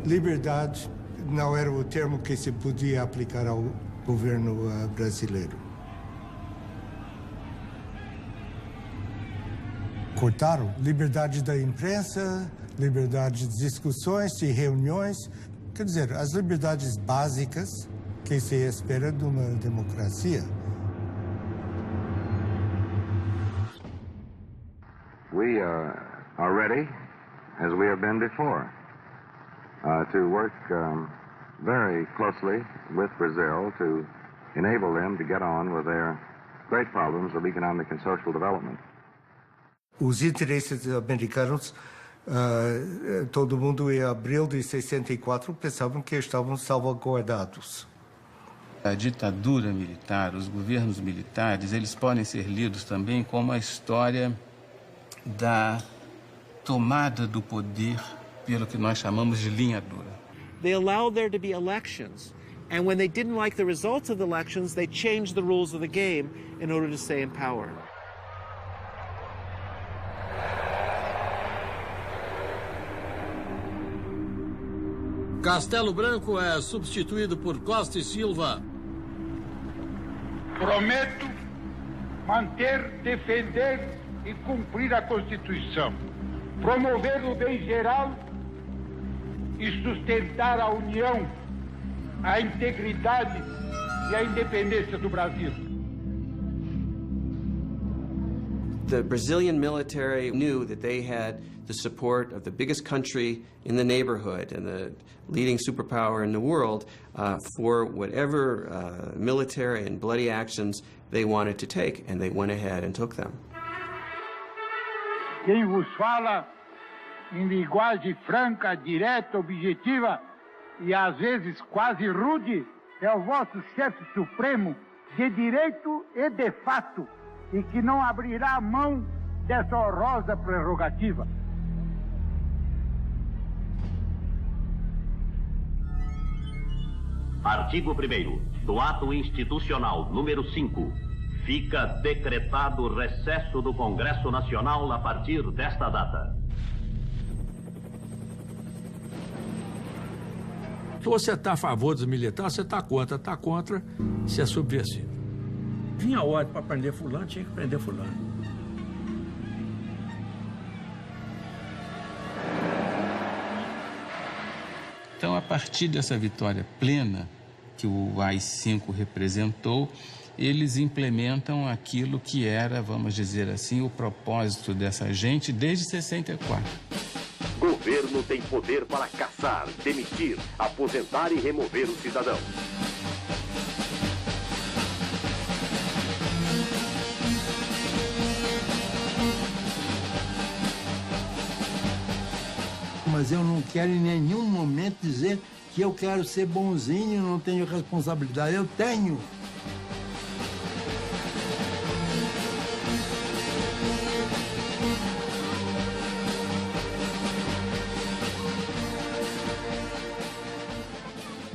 Liberdade não era o termo que se podia aplicar ao governo brasileiro. Cortaram liberdade da imprensa, liberdade de discussões, de reuniões, quer dizer, as liberdades básicas que se espera de uma democracia. We are ready, as we have been before, to work very closely with Brazil to enable them to get on with their great problems of economic and social development. Os interesses americanos, todo mundo em abril de 64 pensavam que estavam salvaguardados. A ditadura militar, os governos militares, eles podem ser lidos também como a história da tomada do poder pelo que nós chamamos de linha dura. They allowed there to be elections, and when they didn't like the results of the elections, they changed the rules of the game in order to stay in power. Castelo Branco é substituído por Costa e Silva. Prometo manter, defender e cumprir a Constituição, promover o bem geral e sustentar a união, a integridade e a independência do Brasil. The Brazilian military knew that they had the support of the biggest country in the neighborhood and the leading superpower in the world for whatever military and bloody actions they wanted to take, and they went ahead and took them. Quem vos fala em linguagem franca, direta, objetiva e às vezes quase rude é o vosso chefe supremo de direito e de fato, e que não abrirá mão dessa honrosa prerrogativa. Artigo 1º do Ato Institucional número 5. Fica decretado recesso do Congresso Nacional a partir desta data. Se você está a favor dos militares, você está contra, se é subversivo. Vinha a ordem para prender fulano, tinha que prender fulano. Então, a partir dessa vitória plena que o AI-5 representou, eles implementam aquilo que era, vamos dizer assim, o propósito dessa gente desde 64. Governo tem poder para caçar, demitir, aposentar e remover o cidadão. Mas eu não quero em nenhum momento dizer que eu quero ser bonzinho, não tenho responsabilidade. Eu tenho.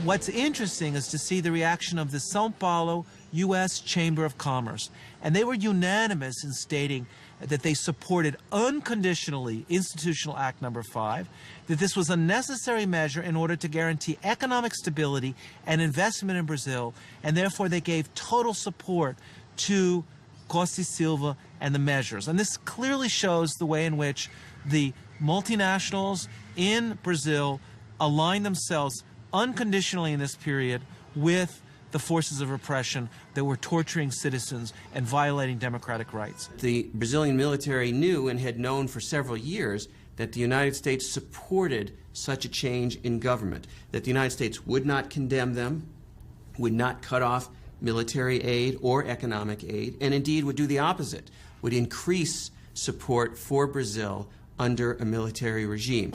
What's interesting is to see the reaction of the São Paulo U.S. Chamber of Commerce. And they were unanimous in stating that they supported unconditionally Institutional Act Number 5, that this was a necessary measure in order to guarantee economic stability and investment in Brazil, and therefore they gave total support to Costa e Silva and the measures. And this clearly shows the way in which the multinationals in Brazil aligned themselves unconditionally in this period with the forces of repression that were torturing citizens and violating democratic rights. The Brazilian military knew and had known for several years that the United States supported such a change in government, that the United States would not condemn them, would not cut off military aid or economic aid, and indeed would do the opposite, would increase support for Brazil under a military regime.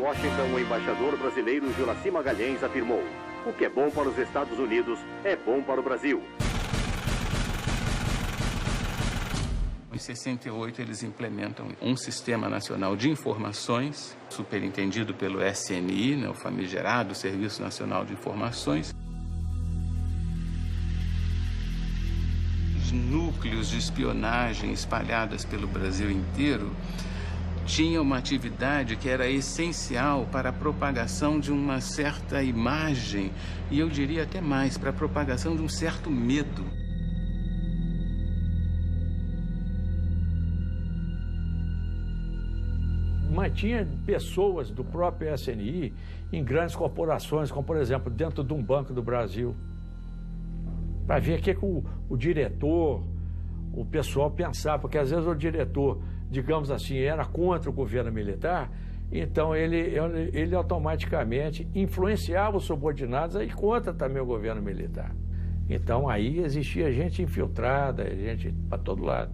Washington, o embaixador brasileiro Juraci Magalhães afirmou: o que é bom para os Estados Unidos é bom para o Brasil. Em 68, eles implementam um sistema nacional de informações, superintendido pelo SNI, né, o famigerado Serviço Nacional de Informações. Os núcleos de espionagem espalhados pelo Brasil inteiro tinha uma atividade que era essencial para a propagação de uma certa imagem, e eu diria até mais, para a propagação de um certo medo. Mantinha pessoas do próprio SNI em grandes corporações, como, por exemplo, dentro de um banco do Brasil, para ver o que o diretor, o pessoal pensava, porque às vezes o diretor, digamos assim, era contra o governo militar, então ele automaticamente influenciava os subordinados a ir contra também o governo militar. Então aí existia gente infiltrada, gente para todo lado.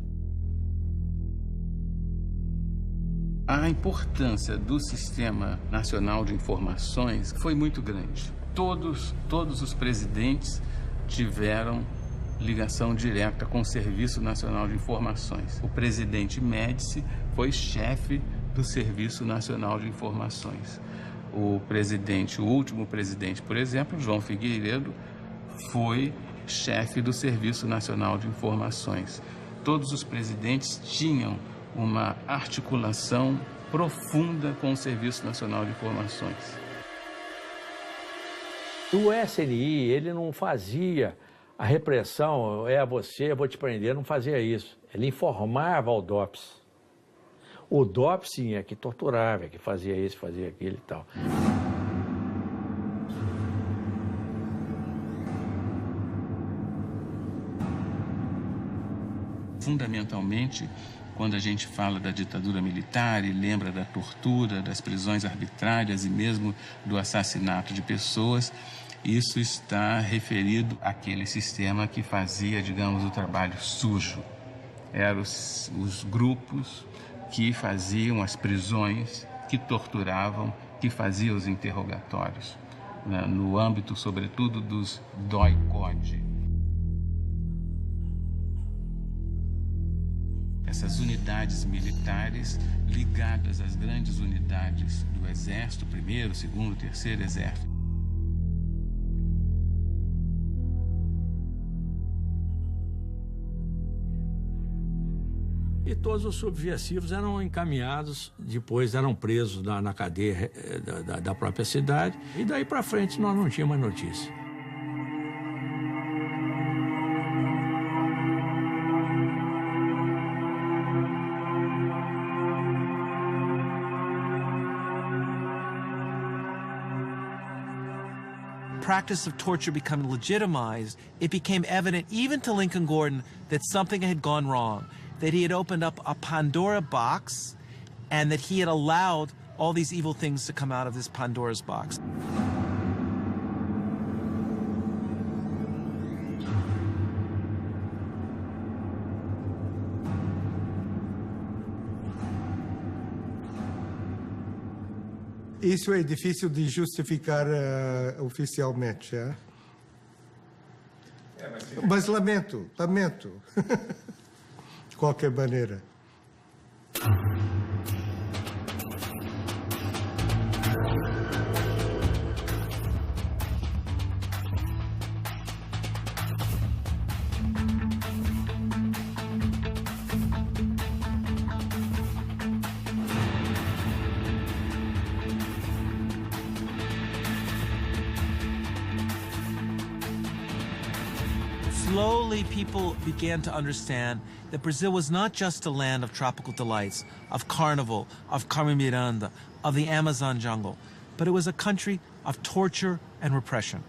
A importância do Sistema Nacional de Informações foi muito grande. Todos os presidentes tiveram ligação direta com o Serviço Nacional de Informações. O presidente Médici foi chefe do Serviço Nacional de Informações. O último presidente, por exemplo, João Figueiredo, foi chefe do Serviço Nacional de Informações. Todos os presidentes tinham uma articulação profunda com o Serviço Nacional de Informações. O SNI, ele não fazia a repressão, você, eu vou te prender, não fazia isso. Ele informava ao DOPS. O DOPS, sim, é que torturava, é que fazia isso, fazia aquilo e tal. Fundamentalmente, quando a gente fala da ditadura militar e lembra da tortura, das prisões arbitrárias e mesmo do assassinato de pessoas, isso está referido àquele sistema que fazia, digamos, o trabalho sujo. Eram os grupos que faziam as prisões, que torturavam, que faziam os interrogatórios, né, no âmbito, sobretudo, dos DOI-CODE. Essas unidades militares ligadas às grandes unidades do Exército, 1º, 2º, 3º Exército. E todos os subversivos eram encaminhados, depois eram presos na cadeia da própria cidade, e daí para frente nós não tínhamos mais notícia. Practice of torture becoming legitimized, it became evident even to Lincoln Gordon that something had gone wrong, that he had opened up a Pandora box and that he had allowed all these evil things to come out of this Pandora's box. Isso é difícil de justificar oficialmente, é? Mas lamento. de qualquer maneira. Slowly, people began to understand that Brazil was not just a land of tropical delights, of carnival, of Carmen Miranda, of the Amazon jungle, but it was a country of torture and repression.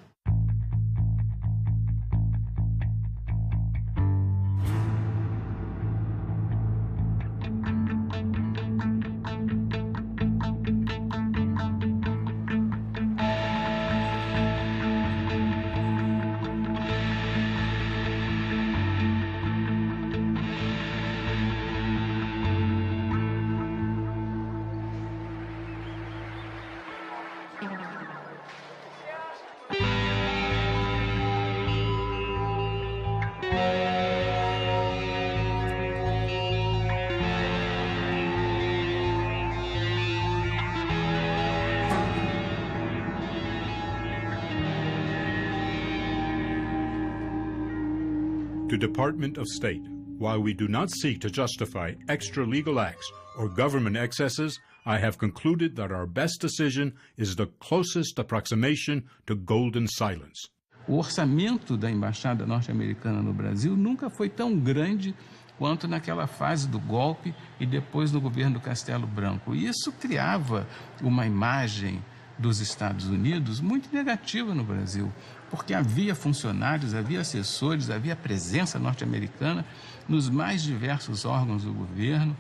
To Department of State, while we do not seek to justify extra-legal acts or government excesses, I have concluded that our best decision is the closest approximation to golden silence. O orçamento da Embaixada norte-americana no Brasil nunca foi tão grande quanto naquela fase do golpe e depois no governo Castelo Branco. E isso criava uma imagem dos Estados Unidos muito negativa no Brasil, porque havia funcionários, havia assessores, havia presença norte-americana nos mais diversos órgãos do governo,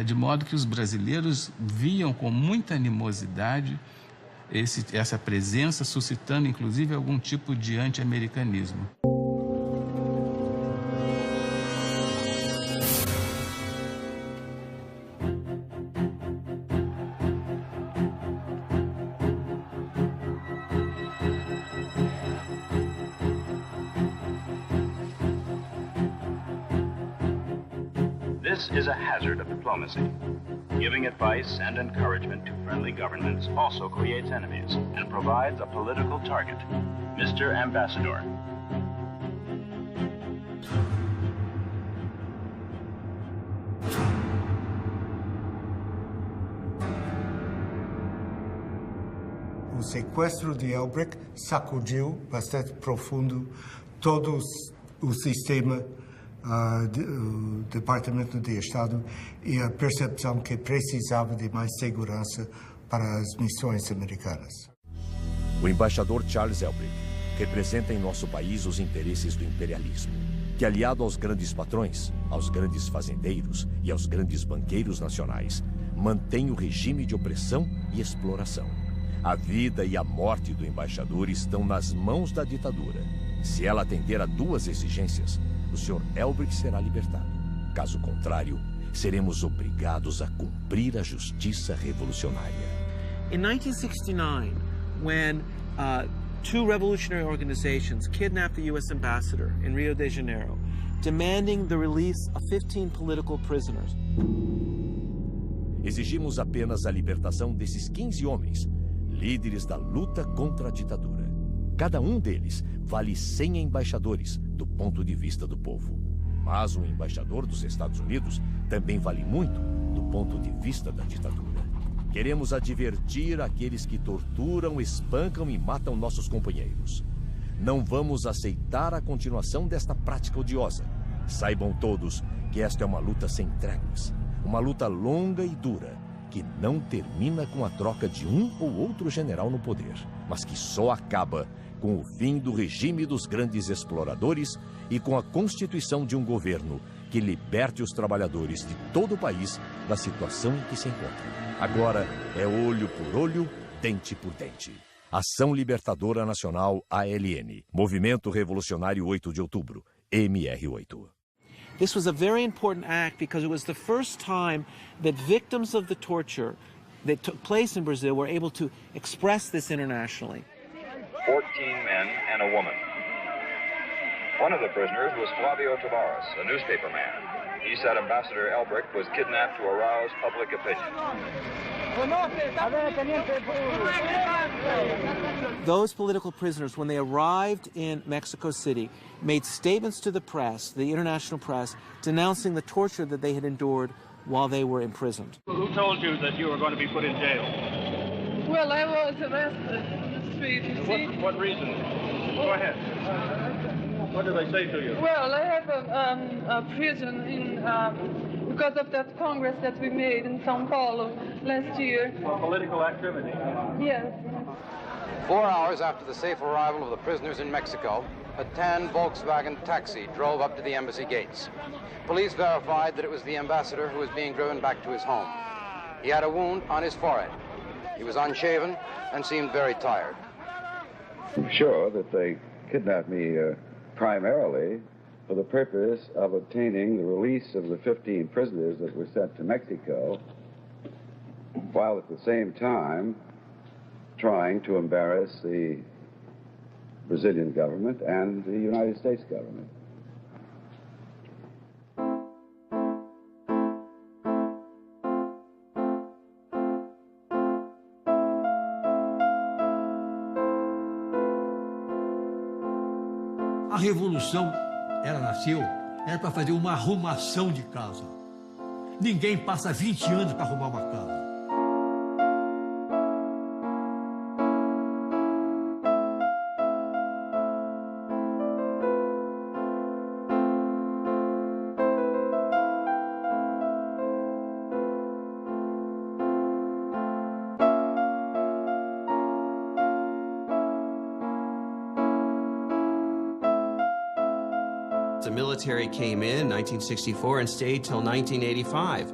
de modo que os brasileiros viam com muita animosidade essa presença, suscitando inclusive algum tipo de anti-americanismo. This is a hazard of diplomacy. Giving advice and encouragement to friendly governments also creates enemies and provides a political target. Mr. Ambassador. O sequestro de Elbrick sacudiu bastante profundo todo o sistema do Departamento de Estado e a percepção que precisava de mais segurança para as missões americanas. O embaixador Charles Elbrick representa em nosso país os interesses do imperialismo, que, aliado aos grandes patrões, aos grandes fazendeiros e aos grandes banqueiros nacionais, mantém o regime de opressão e exploração. A vida e a morte do embaixador estão nas mãos da ditadura. Se ela atender a duas exigências, o Sr. Elbrick será libertado. Caso contrário, seremos obrigados a cumprir a justiça revolucionária. In 1969, when two revolutionary organizations kidnapped the U.S. ambassador in Rio de Janeiro, demanding the release of 15 political prisoners. Exigimos apenas a libertação desses 15 homens, líderes da luta contra a ditadura. Cada um deles vale 100 embaixadores do ponto de vista do povo. Mas um embaixador dos Estados Unidos também vale muito do ponto de vista da ditadura. Queremos advertir aqueles que torturam, espancam e matam nossos companheiros. Não vamos aceitar a continuação desta prática odiosa. Saibam todos que esta é uma luta sem tréguas, uma luta longa e dura, que não termina com a troca de um ou outro general no poder, mas que só acaba com o fim do regime dos grandes exploradores e com a constituição de um governo que liberte os trabalhadores de todo o país da situação em que se encontram. Agora é olho por olho, dente por dente. Ação Libertadora Nacional ALN, Movimento Revolucionário 8 de Outubro, MR8. This was a very important act because it was the first time that victims of the torture that took place in Brazil were able to express this internationally. 14 men and a woman. One of the prisoners was Flavio Tavares, a newspaper man. He said Ambassador Elbrick was kidnapped to arouse public opinion. Those political prisoners, when they arrived in Mexico City, made statements to the press, the international press, denouncing the torture that they had endured while they were imprisoned. Who told you that you were going to be put in jail? Well, I was arrested in the street, you see. What reason? Go ahead. What did they say to you? Well, I have a prison in, because of that Congress that we made in São Paulo last year. For political activity? Yes. 4 hours after the safe arrival of the prisoners in Mexico, a tan Volkswagen taxi drove up to the embassy gates. Police verified that it was the ambassador who was being driven back to his home. He had a wound on his forehead. He was unshaven and seemed very tired. I'm sure that they kidnapped me primarily for the purpose of obtaining the release of the 15 prisoners that were sent to Mexico, while at the same time trying to embarrass the Brazilian government and the United States government. A revolução, ela nasceu, era para fazer uma arrumação de casa. Ninguém passa 20 anos para arrumar uma casa. The military came in 1964 and stayed till 1985,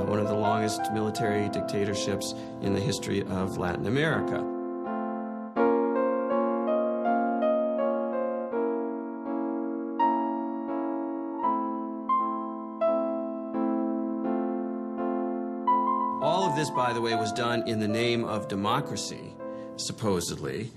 one of the longest military dictatorships in the history of Latin America. All of this, by the way, was done in the name of democracy, supposedly.